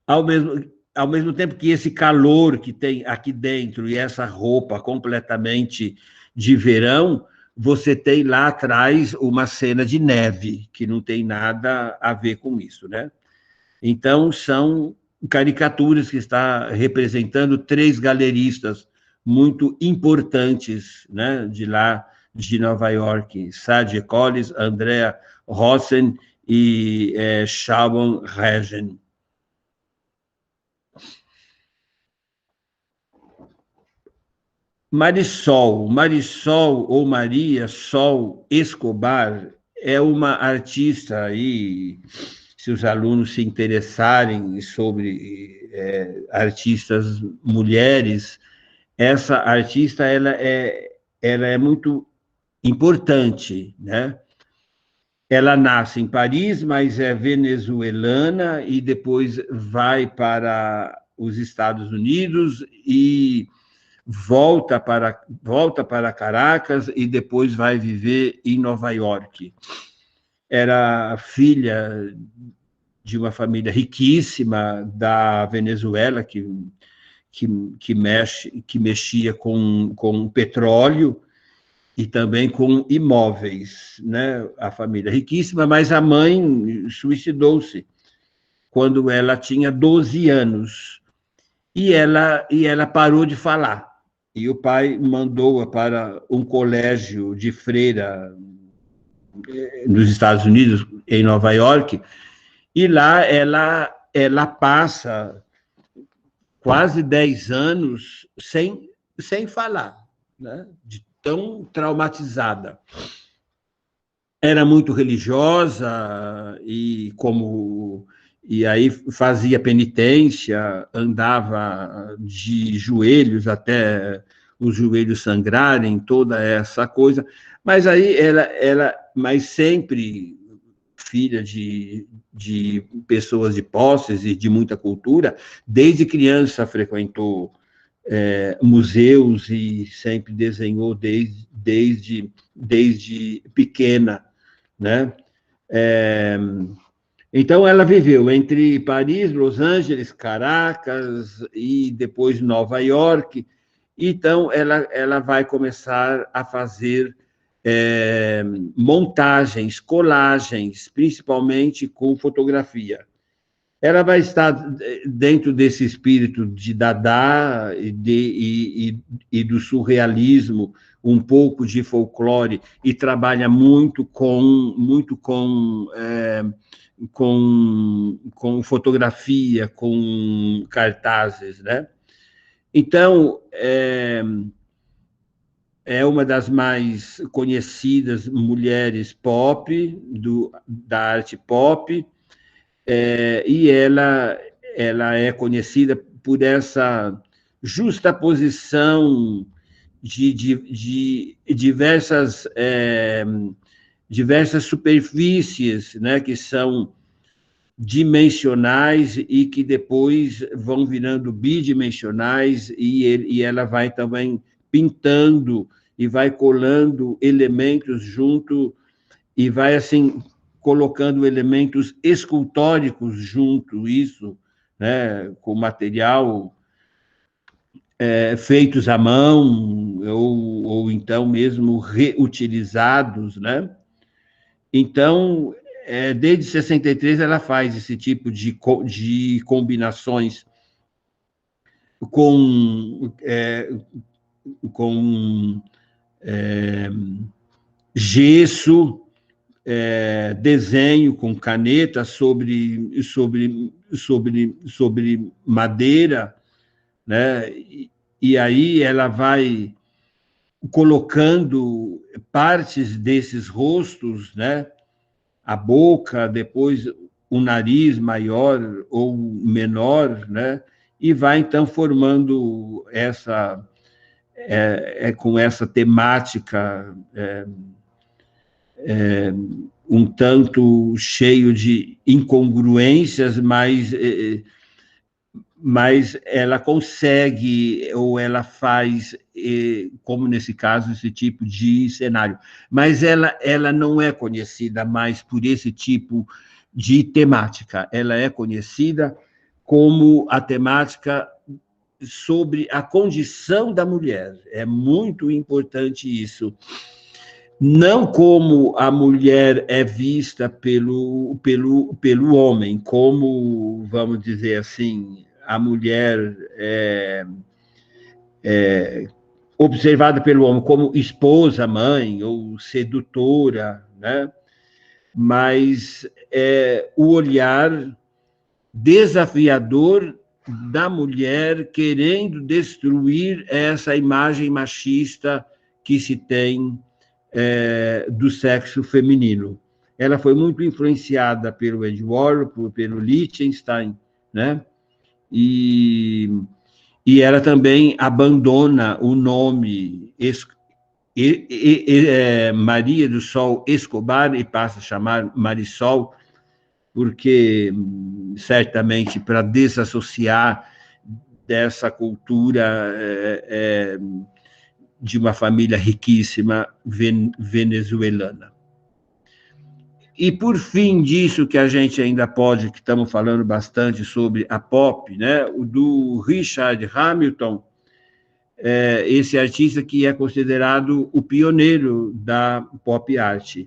Ao mesmo, ao mesmo tempo que esse calor que tem aqui dentro e essa roupa completamente de verão, você tem lá atrás uma cena de neve, que não tem nada a ver com isso, né? Então, são caricaturas que está representando três galeristas muito importantes, né, de lá de Nova York: Sadie Collis, Andrea Rossen e Sharon Regen. Marisol ou Maria Sol Escobar é uma artista aí, se os alunos se interessarem sobre artistas mulheres, essa artista ela é muito importante, né? Ela nasce em Paris, mas é venezuelana e depois vai para os Estados Unidos e volta para Caracas e depois vai viver em Nova York. Era filha de uma família riquíssima da Venezuela, que mexia com petróleo e também com imóveis, né? A família riquíssima, mas a mãe suicidou-se quando ela tinha 12 anos. E ela parou de falar. E o pai mandou-a para um colégio de freira nos Estados Unidos, em Nova York, e lá ela passa quase 10 anos sem falar, né? De tão traumatizada. Era muito religiosa e aí fazia penitência, andava de joelhos até os joelhos sangrarem, toda essa coisa. Mas aí mas sempre filha de pessoas de posses e de muita cultura, desde criança frequentou museus e sempre desenhou desde pequena, né? Então, ela viveu entre Paris, Los Angeles, Caracas e depois Nova York. Então, ela vai começar a fazer montagens, colagens, principalmente com fotografia. Ela vai estar dentro desse espírito de Dada e do surrealismo, um pouco de folclore, e trabalha muito com fotografia, com cartazes, né? Então, é uma das mais conhecidas mulheres pop, da arte pop, e ela é conhecida por essa justaposição de diversas superfícies, né, que são dimensionais e que depois vão virando bidimensionais, e ela vai também pintando e vai colando elementos junto e vai assim colocando elementos escultóricos junto isso, né, com material feitos à mão ou então mesmo reutilizados, né? Então, desde 63 ela faz esse tipo de combinações com gesso, desenho com caneta sobre madeira, né? E aí ela vai colocando partes desses rostos, né? A boca, depois o nariz maior ou menor, né? E vai então formando com essa temática um tanto cheio de incongruências, mas ela consegue, ou ela faz, como nesse caso, esse tipo de cenário. Mas ela não é conhecida mais por esse tipo de temática, ela é conhecida como a temática sobre a condição da mulher. É muito importante isso. Não como a mulher é vista pelo homem, como, vamos dizer assim, a mulher observada pelo homem como esposa, mãe ou sedutora, né? Mas o olhar desafiador da mulher querendo destruir essa imagem machista que se tem do sexo feminino. Ela foi muito influenciada pelo Andy Warhol, pelo Lichtenstein, né? E ela também abandona o nome Maria do Sol Escobar e passa a chamar Marisol, porque certamente para desassociar dessa cultura de uma família riquíssima venezuelana. E por fim disso que a gente ainda pode, que estamos falando bastante sobre a pop, né? O do Richard Hamilton, esse artista que é considerado o pioneiro da pop art.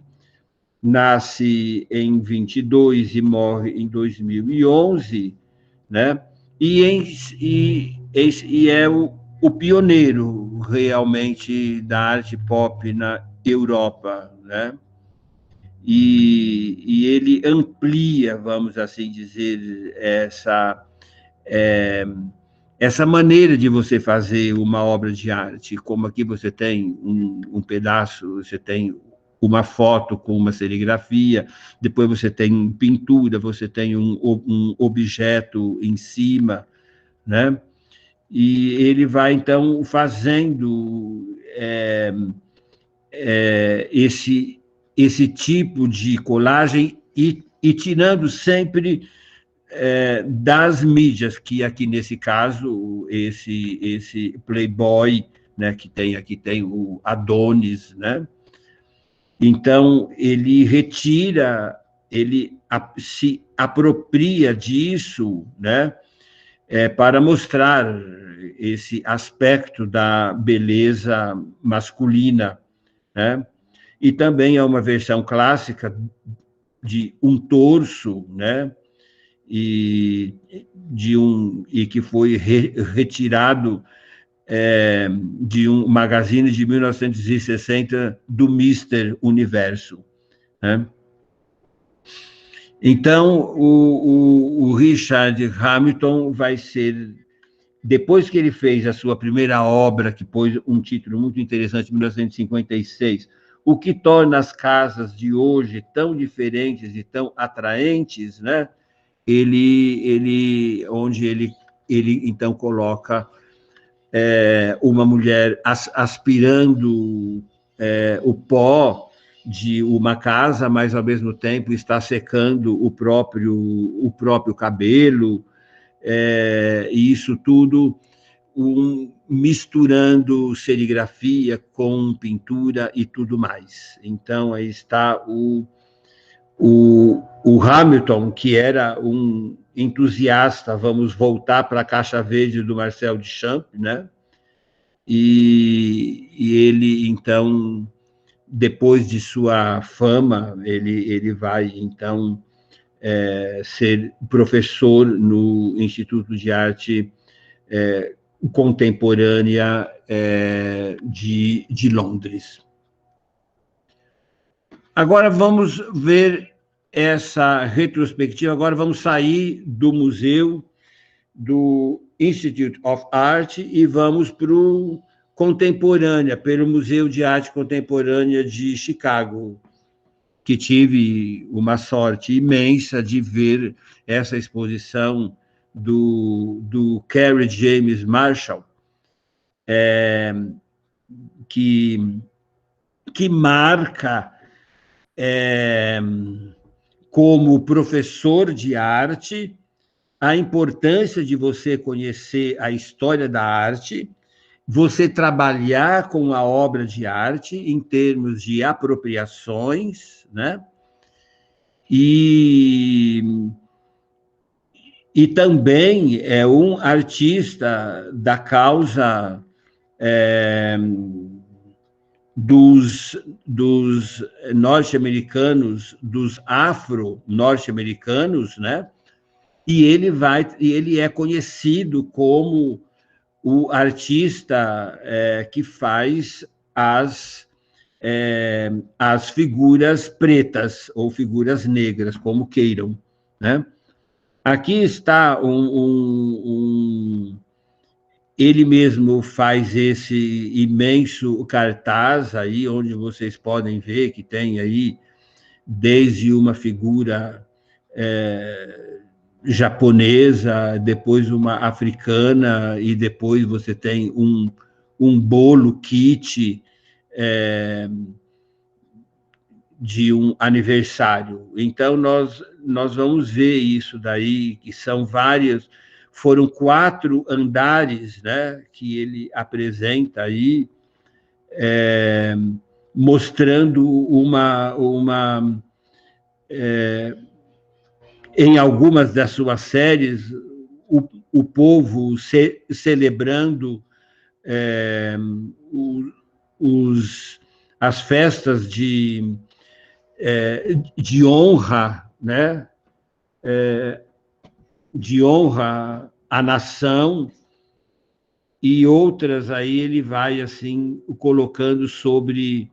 Nasce em 22 e morre em 2011, né? E é o pioneiro realmente da arte pop na Europa, né? E ele amplia, vamos assim dizer, essa maneira de você fazer uma obra de arte, como aqui você tem um pedaço, você tem uma foto com uma serigrafia, depois você tem pintura, você tem um objeto em cima, né? E ele vai, então, fazendo esse tipo de colagem e tirando sempre das mídias, que aqui nesse caso, esse Playboy, né, que tem aqui tem o Adonis, né? Então, ele retira, ele se apropria disso, né, para mostrar esse aspecto da beleza masculina, né? E também é uma versão clássica de um torso, né? E que foi retirado de um magazine de 1960 do Mister Universo, né? Então, o Richard Hamilton vai ser, depois que ele fez a sua primeira obra, que pôs um título muito interessante, em 1956, o que torna as casas de hoje tão diferentes e tão atraentes, né? Onde ele então coloca uma mulher aspirando o pó de uma casa, mas ao mesmo tempo está secando o próprio cabelo, e isso tudo misturando serigrafia com pintura e tudo mais. Então, aí está o Hamilton, que era um entusiasta, vamos voltar para a Caixa Verde do Marcel Duchamp, né? E ele, então, depois de sua fama, ele vai, então, ser professor no Instituto de Arte Contemporânea de Londres. Agora vamos ver essa retrospectiva, agora vamos sair do museu, do Institute of Art, e vamos para o Contemporânea, pelo Museu de Arte Contemporânea de Chicago, que tive uma sorte imensa de ver essa exposição do Kerry James Marshall, que marca como professor de arte a importância de você conhecer a história da arte, você trabalhar com a obra de arte em termos de apropriações, né? E também é um artista da causa dos norte-americanos, dos afro-norte-americanos, né? E ele é conhecido como o artista que faz as figuras pretas ou figuras negras, como queiram, né? Aqui está ele mesmo faz esse imenso cartaz aí, onde vocês podem ver que tem aí desde uma figura japonesa, depois uma africana, e depois você tem um bolo kit de um aniversário. Então, nós vamos ver isso daí, que são várias, foram 4 andares, né, que ele apresenta aí, mostrando em algumas das suas séries, o povo celebrando as festas de honra, né? De honra à nação, e outras aí ele vai assim colocando sobre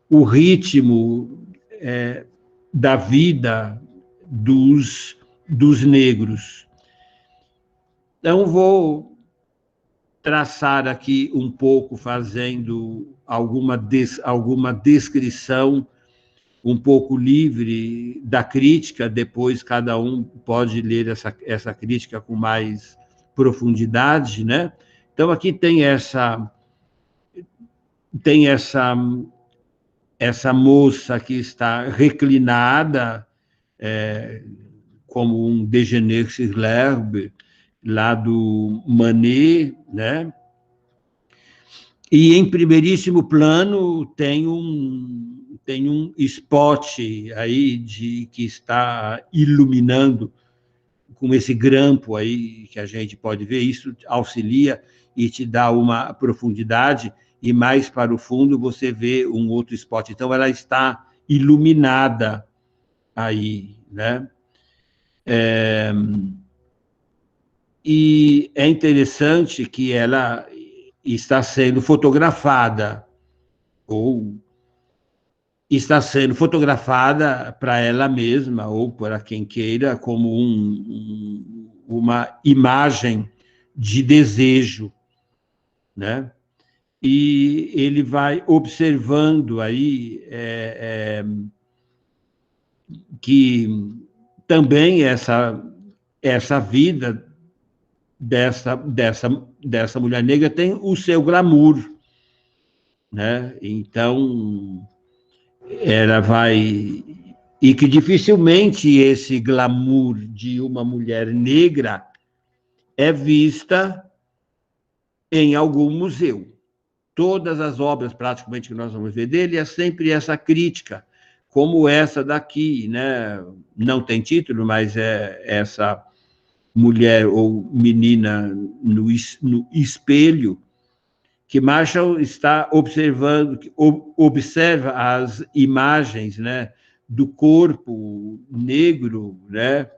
o ritmo da vida dos negros. Então, vou traçar aqui um pouco, fazendo alguma descrição um pouco livre da crítica, depois cada um pode ler essa crítica com mais profundidade, né? Então, aqui tem essa moça que está reclinada, como um Déjeuner sur l'herbe, lá do Manet, né? E em primeiríssimo plano tem um spot aí que está iluminando com esse grampo aí que a gente pode ver, isso auxilia e te dá uma profundidade, e mais para o fundo você vê um outro spot. Então, ela está iluminada aí, né? E é interessante que ela está sendo fotografada, ou está sendo fotografada para ela mesma, ou para quem queira, como uma imagem de desejo, né? E ele vai observando aí que também essa vida dessa mulher negra tem o seu glamour, né? Então, ela vai... E que dificilmente esse glamour de uma mulher negra é vista em algum museu. Todas as obras, praticamente, que nós vamos ver dele, é sempre essa crítica, como essa daqui, né? Não tem título, mas é essa mulher ou menina no espelho, que Marshall está observando, observa as imagens, né, do corpo negro, né,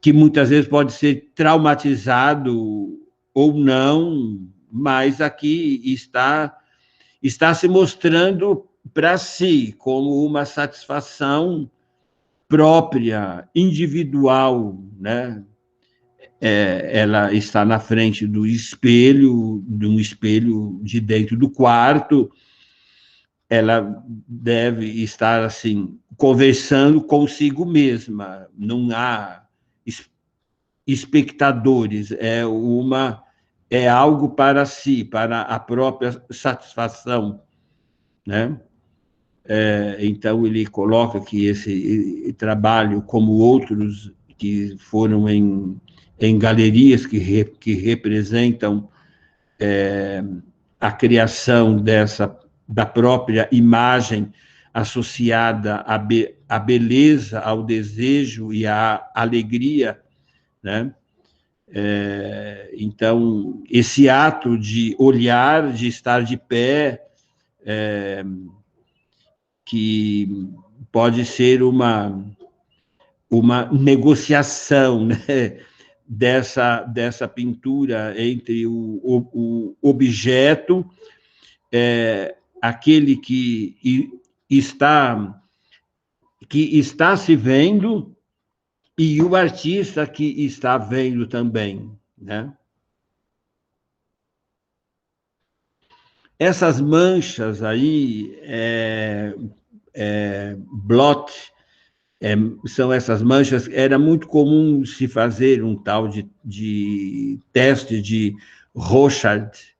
que muitas vezes pode ser traumatizado ou não, mas aqui está se mostrando para si como uma satisfação própria, individual, né? Ela está na frente do espelho, de um espelho de dentro do quarto. Ela deve estar assim conversando consigo mesma. Não há espectadores. É algo para si, para a própria satisfação, né? Então, ele coloca que esse trabalho, como outros que foram em galerias que representam a criação da própria imagem associada à beleza, ao desejo e à alegria, né? Então, esse ato de olhar, de estar de pé, que pode ser uma negociação, né, dessa pintura entre o objeto, aquele está, que está se vendo, e o artista que está vendo também, né? Essas manchas aí, blot, são essas manchas. Era muito comum se fazer um tal de teste de Rorschach,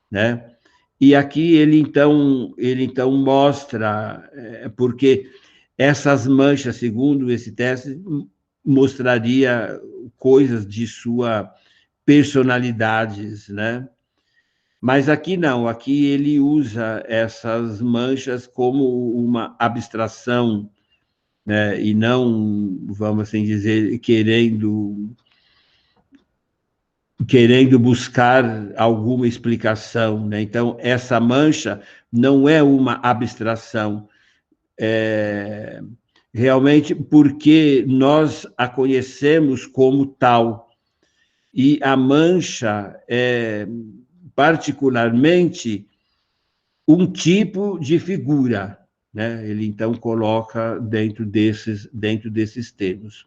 né? E aqui ele então mostra, porque essas manchas, segundo esse teste, mostraria coisas de sua personalidades, né? Mas aqui não, aqui ele usa essas manchas como uma abstração, né? E não, vamos assim dizer, querendo buscar alguma explicação, né? Então, essa mancha não é uma abstração, realmente porque nós a conhecemos como tal. E a mancha é, particularmente, um tipo de figura, né? Ele, então, coloca dentro desses termos.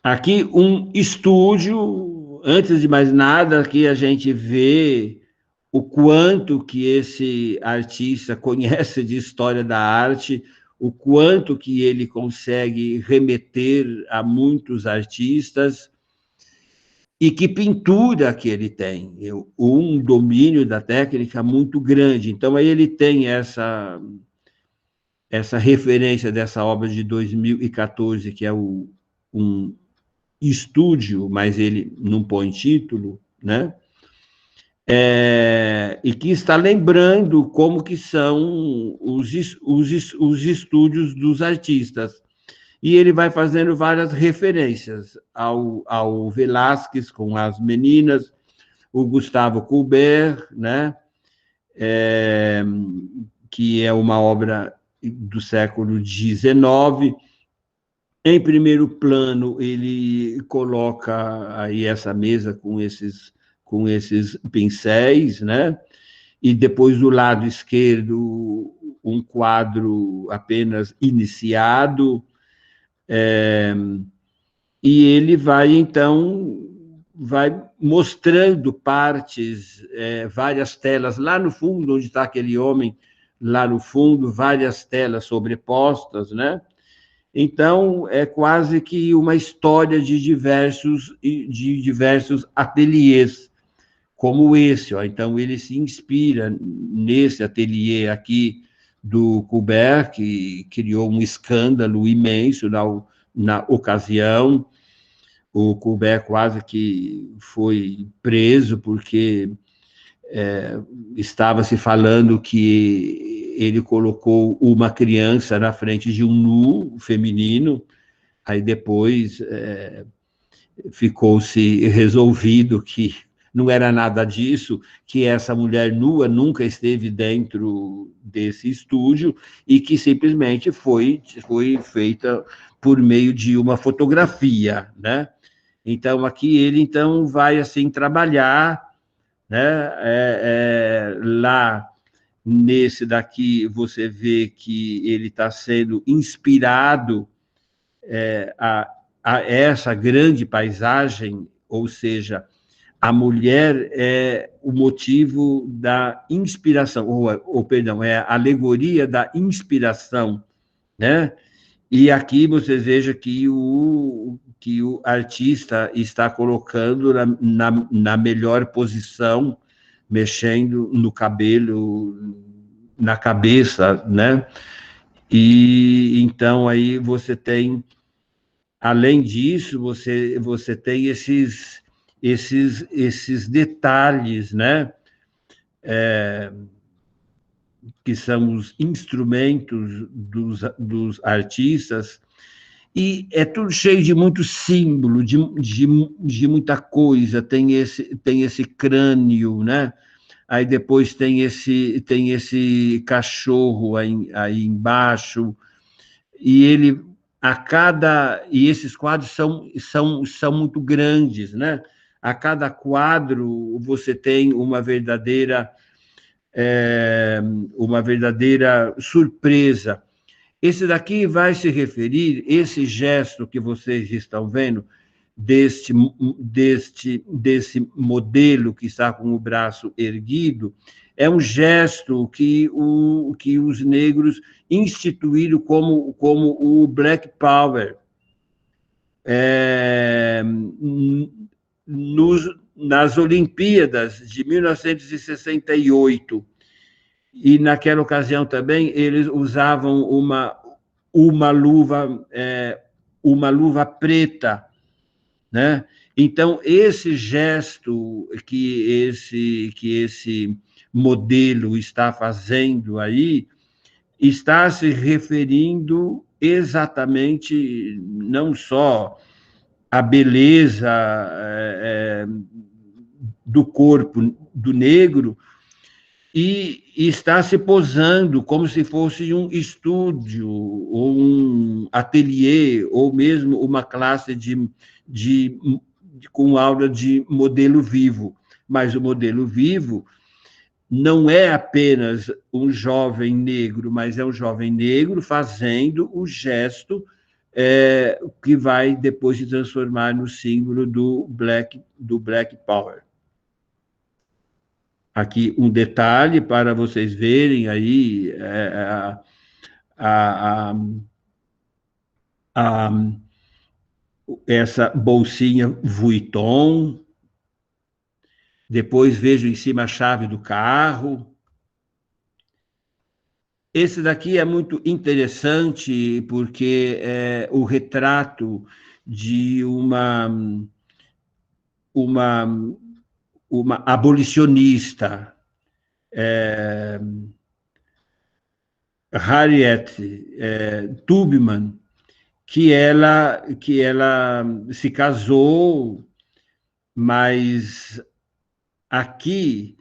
Aqui um estúdio, antes de mais nada, aqui a gente vê o quanto que esse artista conhece de história da arte, o quanto que ele consegue remeter a muitos artistas, e que pintura que ele tem, um domínio da técnica muito grande. Então, aí ele tem essa referência dessa obra de 2014, que é um estúdio, mas ele não põe título, né? E que está lembrando como que são os estúdios dos artistas. E ele vai fazendo várias referências ao Velázquez com As Meninas, o Gustavo Courbet, né? Que é uma obra do século XIX. Em primeiro plano, ele coloca aí essa mesa com esses pincéis, né? E depois, do lado esquerdo, um quadro apenas iniciado, e ele vai, então, vai mostrando partes, várias telas, lá no fundo, onde está aquele homem, lá no fundo, várias telas sobrepostas, né? Então, é quase que uma história de diversos ateliês, como esse. Ó. Então, ele se inspira nesse ateliê aqui do Courbet, que criou um escândalo imenso na ocasião. O Courbet quase que foi preso, porque estava se falando que ele colocou uma criança na frente de um nu feminino, aí depois ficou-se resolvido que não era nada disso, que essa mulher nua nunca esteve dentro desse estúdio e que simplesmente foi feita por meio de uma fotografia, né? Então, aqui ele então vai assim trabalhar, né? Lá nesse daqui você vê que ele está sendo inspirado a essa grande paisagem, ou seja, a mulher é o motivo da inspiração, ou perdão, é a alegoria da inspiração, né? E aqui você veja que o artista está colocando na melhor posição, mexendo no cabelo, na cabeça, né? E então aí você tem, além disso, você tem esses detalhes, né? Que são os instrumentos dos artistas, e é tudo cheio de muito símbolo, de muita coisa. Tem esse crânio, né? Aí depois tem esse cachorro aí embaixo, e esses quadros são muito grandes, né? A cada quadro você tem uma verdadeira surpresa. Esse daqui vai se referir, esse gesto que vocês estão vendo, desse modelo que está com o braço erguido, é um gesto que os negros instituíram como o Black Power. Nas Olimpíadas de 1968, e naquela ocasião também eles usavam uma luva preta, né? Então, esse gesto que esse modelo está fazendo aí está se referindo exatamente não só à beleza do corpo do negro, e está se posando como se fosse um estúdio, ou um ateliê, ou mesmo uma classe com aula de modelo vivo. Mas o modelo vivo não é apenas um jovem negro, mas é um jovem negro fazendo o gesto que vai depois se transformar no símbolo do Black Power. Aqui um detalhe para vocês verem aí essa bolsinha Vuitton. Depois vejo em cima a chave do carro. Esse daqui é muito interessante porque é o retrato de uma abolicionista, Harriet Tubman, que ela se casou, mas aqui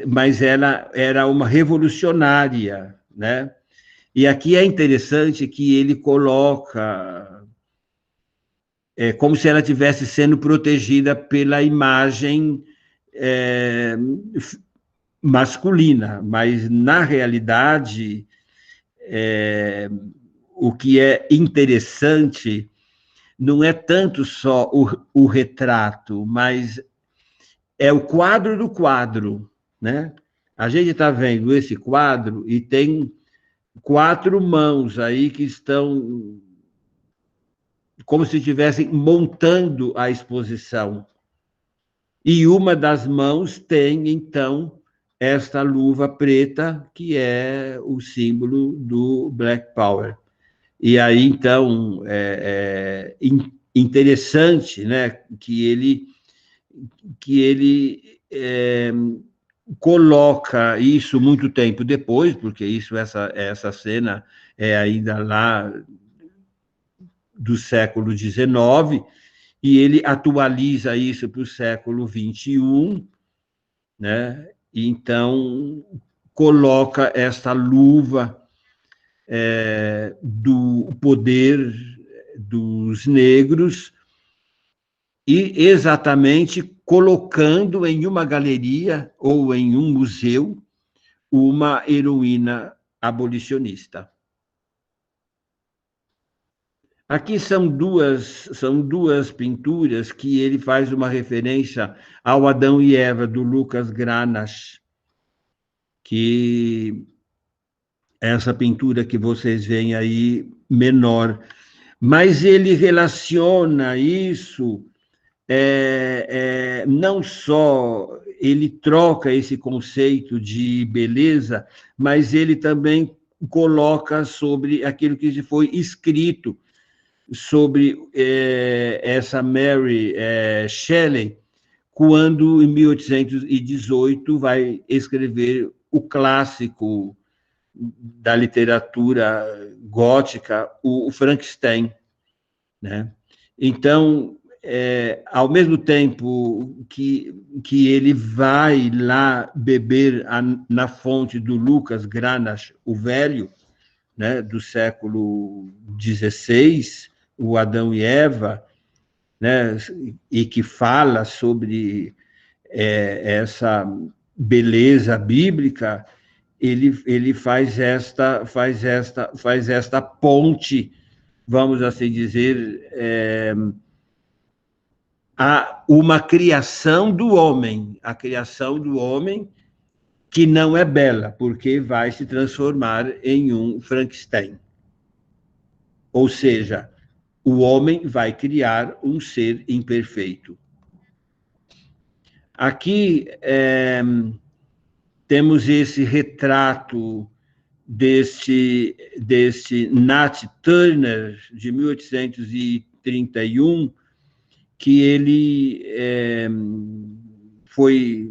mas ela era uma revolucionária, né? E aqui é interessante que ele coloca como se ela estivesse sendo protegida pela imagem masculina, mas, na realidade, o que é interessante não é tanto só o retrato, mas é o quadro do quadro, né? A gente está vendo esse quadro e tem 4 mãos aí que estão como se estivessem montando a exposição. E uma das mãos tem, então, esta luva preta, que é o símbolo do Black Power. E aí, então, interessante, né, que ele coloca isso muito tempo depois, porque essa cena é ainda lá do século XIX, e ele atualiza isso para o século XXI, né? Então, coloca essa luva do poder dos negros e exatamente colocando em uma galeria ou em um museu uma heroína abolicionista. Aqui são duas pinturas que ele faz uma referência ao Adão e Eva, do Lucas Granache, que essa pintura que vocês veem aí, menor. Mas ele relaciona isso, não só ele troca esse conceito de beleza, mas ele também coloca sobre aquilo que foi escrito sobre essa Mary Shelley, quando, em 1818, vai escrever o clássico da literatura gótica, o Frankenstein, né? Então, ao mesmo tempo que ele vai lá beber na fonte do Lucas Granache, o velho, né, do século XVI, o Adão e Eva, né, e que fala sobre essa beleza bíblica, ele faz esta ponte, vamos assim dizer, a uma criação do homem, a criação do homem que não é bela, porque vai se transformar em um Frankenstein. Ou seja, o homem vai criar um ser imperfeito. Aqui temos esse retrato desse Nat Turner, de 1831, que ele foi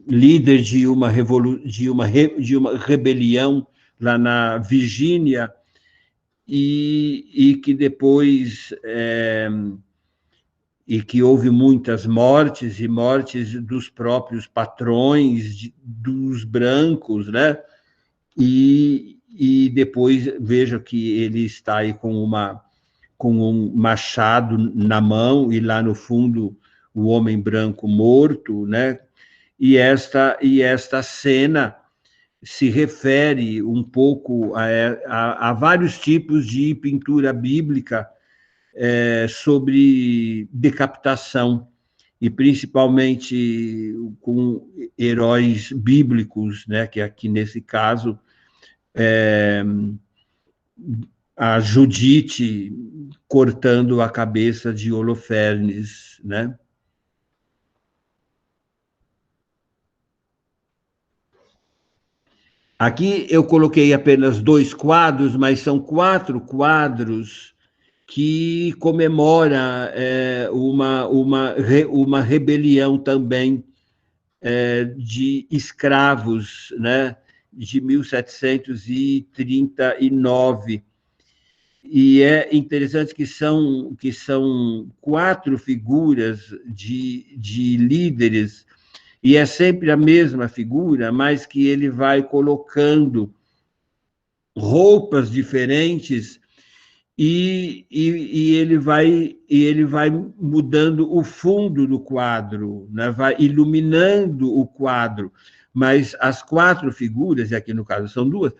líder de uma rebelião lá na Virgínia, e que depois e que houve muitas mortes, e mortes dos próprios patrões, dos brancos, né? E depois veja que ele está aí com um machado na mão, e lá no fundo o homem branco morto, né? E esta cena se refere um pouco a vários tipos de pintura bíblica sobre decapitação, e principalmente com heróis bíblicos, né, que aqui nesse caso a Judite cortando a cabeça de Holofernes, né? Aqui eu coloquei apenas 2 quadros, mas são 4 quadros que comemora uma rebelião também de escravos, né, de 1739. E é interessante que são 4 figuras de líderes, e é sempre a mesma figura, mas que ele vai colocando roupas diferentes e ele vai mudando o fundo do quadro, né? Vai iluminando o quadro, mas as 4 figuras, e aqui no caso são 2,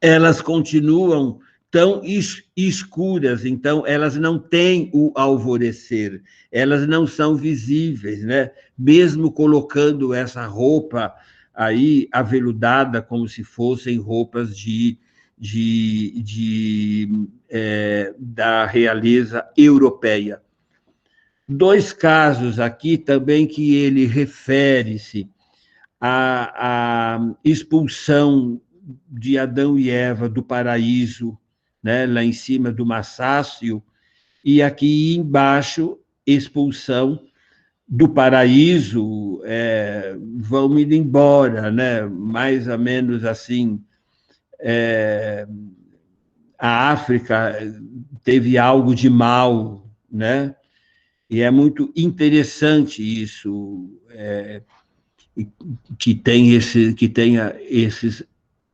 elas continuam tão escuras, então elas não têm o alvorecer, elas não são visíveis, né? Mesmo colocando essa roupa aí aveludada como se fossem roupas da realeza europeia. 2 casos aqui também que ele refere-se à expulsão de Adão e Eva do paraíso, né, lá em cima do Massácio, e aqui embaixo, expulsão do paraíso, vão indo embora, né, mais ou menos assim. A África teve algo de mal, né? E é muito interessante isso, que tenha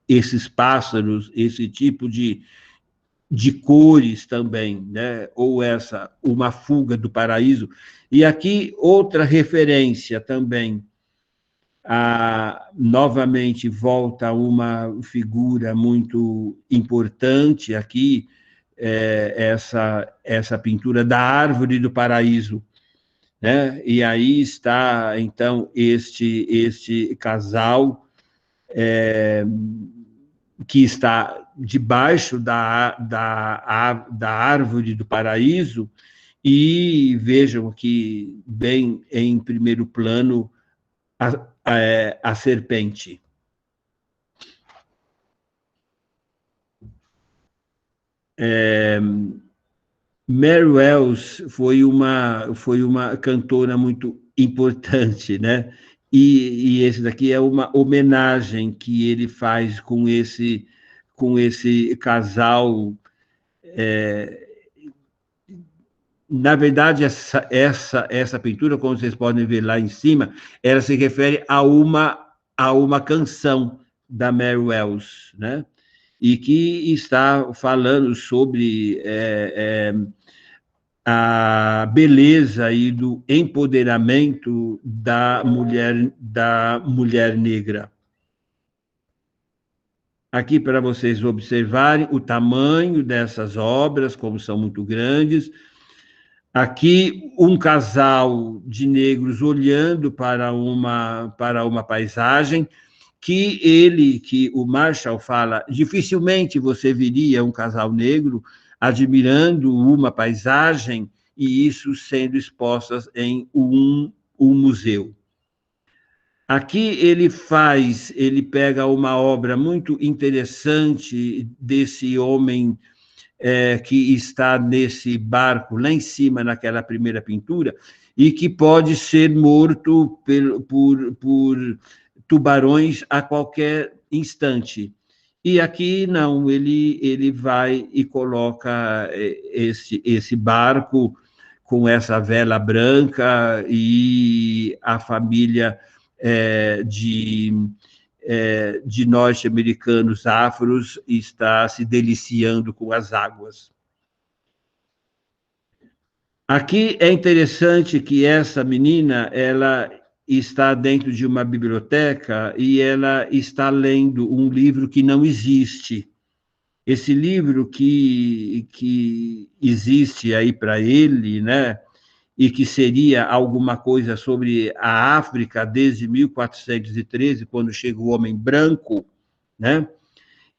esses pássaros, esse tipo de cores também, né? Ou uma fuga do paraíso. E aqui outra referência também, novamente volta uma figura muito importante aqui, essa pintura da árvore do paraíso, né? E aí está, então, este casal que está debaixo da árvore do paraíso, e vejam que, bem em primeiro plano, a serpente. Mary Wells foi uma cantora muito importante, né? E esse daqui é uma homenagem que ele faz com esse casal. Na verdade, essa pintura, como vocês podem ver lá em cima, ela se refere a uma canção da Mary Wells, né? E que está falando sobre a beleza e do empoderamento da mulher negra. Aqui para vocês observarem o tamanho dessas obras, como são muito grandes. Aqui um casal de negros olhando para uma paisagem que o Marshall fala, dificilmente você viria um casal negro admirando uma paisagem e isso sendo expostas em um museu. Aqui ele pega uma obra muito interessante desse homem que está nesse barco lá em cima, naquela primeira pintura, e que pode ser morto por tubarões a qualquer instante. E aqui não, ele vai e coloca esse barco com essa vela branca e a família de norte-americanos afros está se deliciando com as águas. Aqui é interessante que essa menina, ela está dentro de uma biblioteca e ela está lendo um livro que não existe. Esse livro que existe aí para ele, né, e que seria alguma coisa sobre a África desde 1413, quando chega o homem branco, né?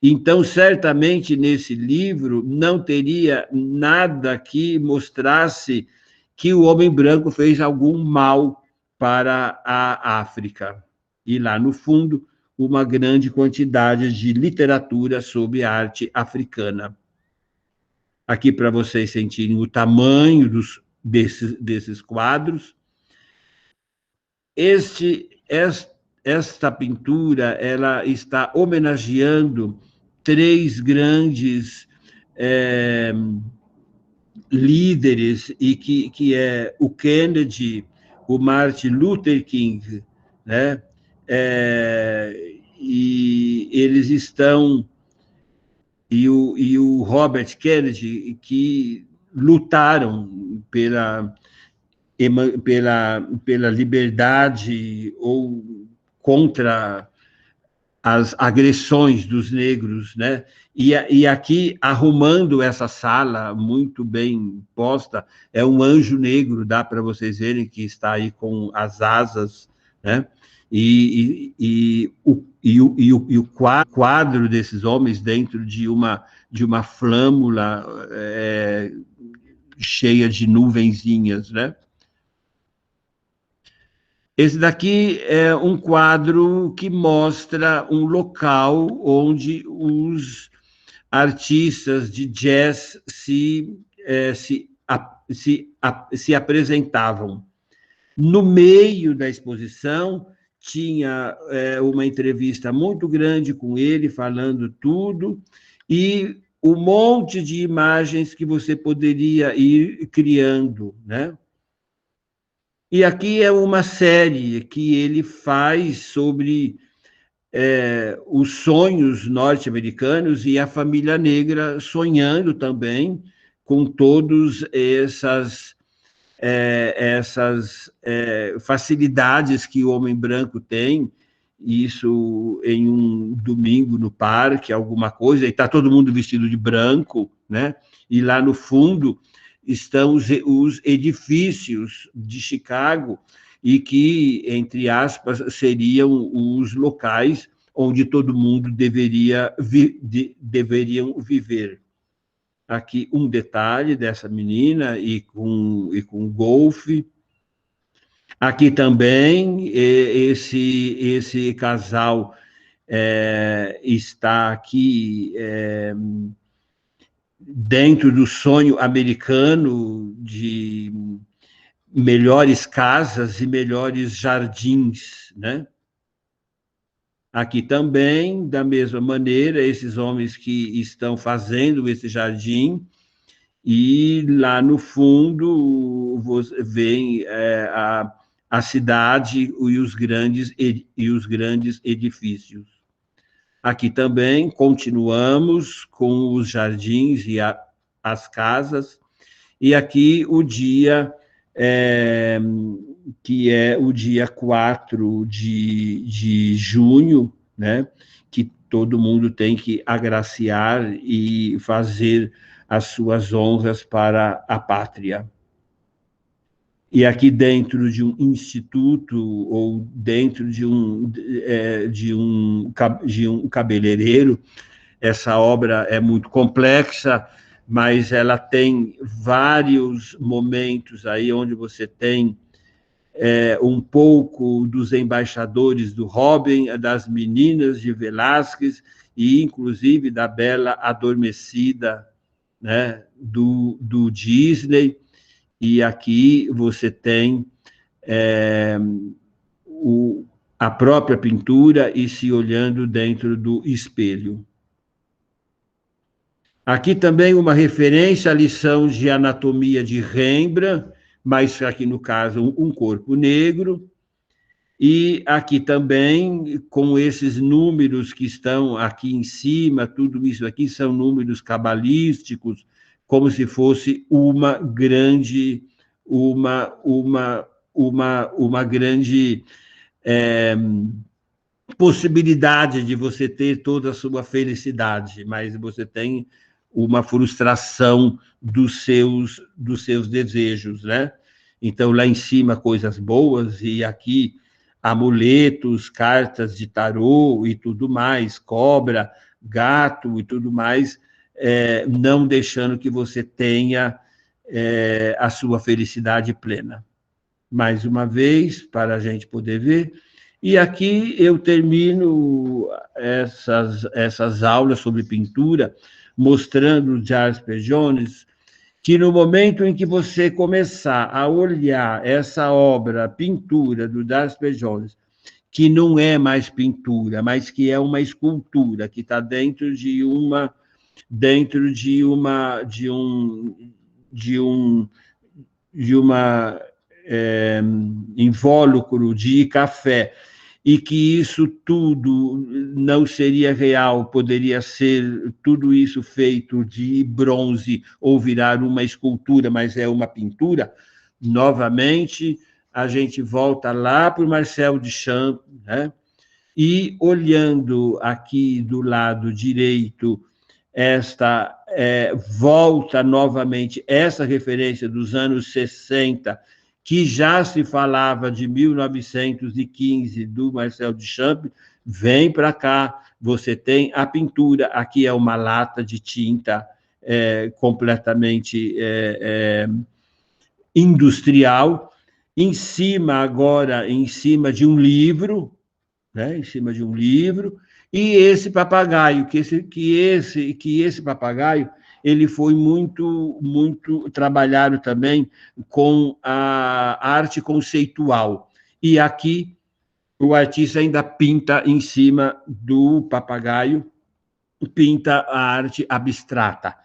Então, certamente, nesse livro não teria nada que mostrasse que o homem branco fez algum mal para a África. E lá no fundo, uma grande quantidade de literatura sobre a arte africana. Aqui para vocês sentirem o tamanho desses quadros. Esta pintura ela está homenageando três grandes líderes, e que é o Kennedy, o Martin Luther King, né? E eles estão, e o Robert Kennedy, que lutaram pela liberdade ou contra as agressões dos negros, né? E aqui, arrumando essa sala muito bem posta, é um anjo negro, dá para vocês verem que está aí com as asas, né? O quadro desses homens dentro de uma flâmula cheia de nuvenzinhas, né? Esse daqui é um quadro que mostra um local onde os artistas de jazz se apresentavam. No meio da exposição, tinha uma entrevista muito grande com ele, falando tudo, e um monte de imagens que você poderia ir criando, né? E aqui é uma série que ele faz sobre os sonhos norte-americanos e a família negra sonhando também com todas essas facilidades que o homem branco tem, isso em um domingo no parque, alguma coisa, e está todo mundo vestido de branco, né? E lá no fundo estão os edifícios de Chicago, e que, entre aspas, seriam os locais onde todo mundo deveriam viver. Aqui um detalhe dessa menina e com golfe. Aqui também esse casal está aqui dentro do sonho americano de melhores casas e melhores jardins, né? Aqui também, da mesma maneira, esses homens que estão fazendo esse jardim, e lá no fundo você vê a cidade e os grandes edifícios. Aqui também continuamos com os jardins e as casas, e aqui o dia que é o dia 4 de junho, né? Que todo mundo tem que agraciar e fazer as suas honras para a pátria. E aqui dentro de um instituto ou dentro de um cabeleireiro, essa obra é muito complexa, mas ela tem vários momentos aí onde você tem um pouco dos embaixadores do Robin, das meninas de Velázquez e, inclusive, da Bela Adormecida, né, do Disney. E aqui você tem a própria pintura e se olhando dentro do espelho. Aqui também uma referência à lição de anatomia de Rembrandt, mas aqui no caso um corpo negro, e aqui também com esses números que estão aqui em cima, tudo isso aqui são números cabalísticos, como se fosse uma grande, uma uma grande possibilidade de você ter toda a sua felicidade, mas você tem uma frustração dos seus desejos, né? Então, lá em cima, coisas boas, e aqui, amuletos, cartas de tarô e tudo mais, cobra, gato e tudo mais, não deixando que você tenha a sua felicidade plena. Mais uma vez, para a gente poder ver. E aqui eu termino essas aulas sobre pintura, mostrando o Jasper Jones, que no momento em que você começar a olhar essa obra, pintura do Jasper Jones, que não é mais pintura, mas que é uma escultura, que está dentro de uma invólucro de café, e que isso tudo não seria real, poderia ser tudo isso feito de bronze ou virar uma escultura, mas é uma pintura, novamente a gente volta lá para o Marcel Duchamp, né? E olhando aqui do lado direito, volta novamente essa referência dos anos 60, que já se falava de 1915 do Marcel Duchamp, vem para cá, você tem a pintura, aqui é uma lata de tinta completamente industrial, em cima de um livro, né, em cima de um livro, e esse papagaio, que esse papagaio, ele foi muito trabalhado também com a arte conceitual. E aqui o artista ainda pinta em cima do papagaio, pinta a arte abstrata.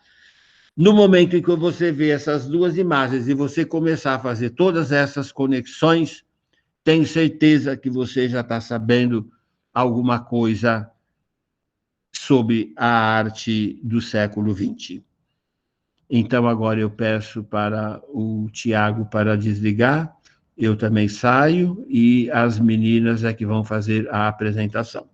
No momento em que você vê essas duas imagens e você começar a fazer todas essas conexões, tenho certeza que você já está sabendo alguma coisa sobre a arte do século XX. Então, agora eu peço para o Tiago para desligar, eu também saio, e as meninas é que vão fazer a apresentação.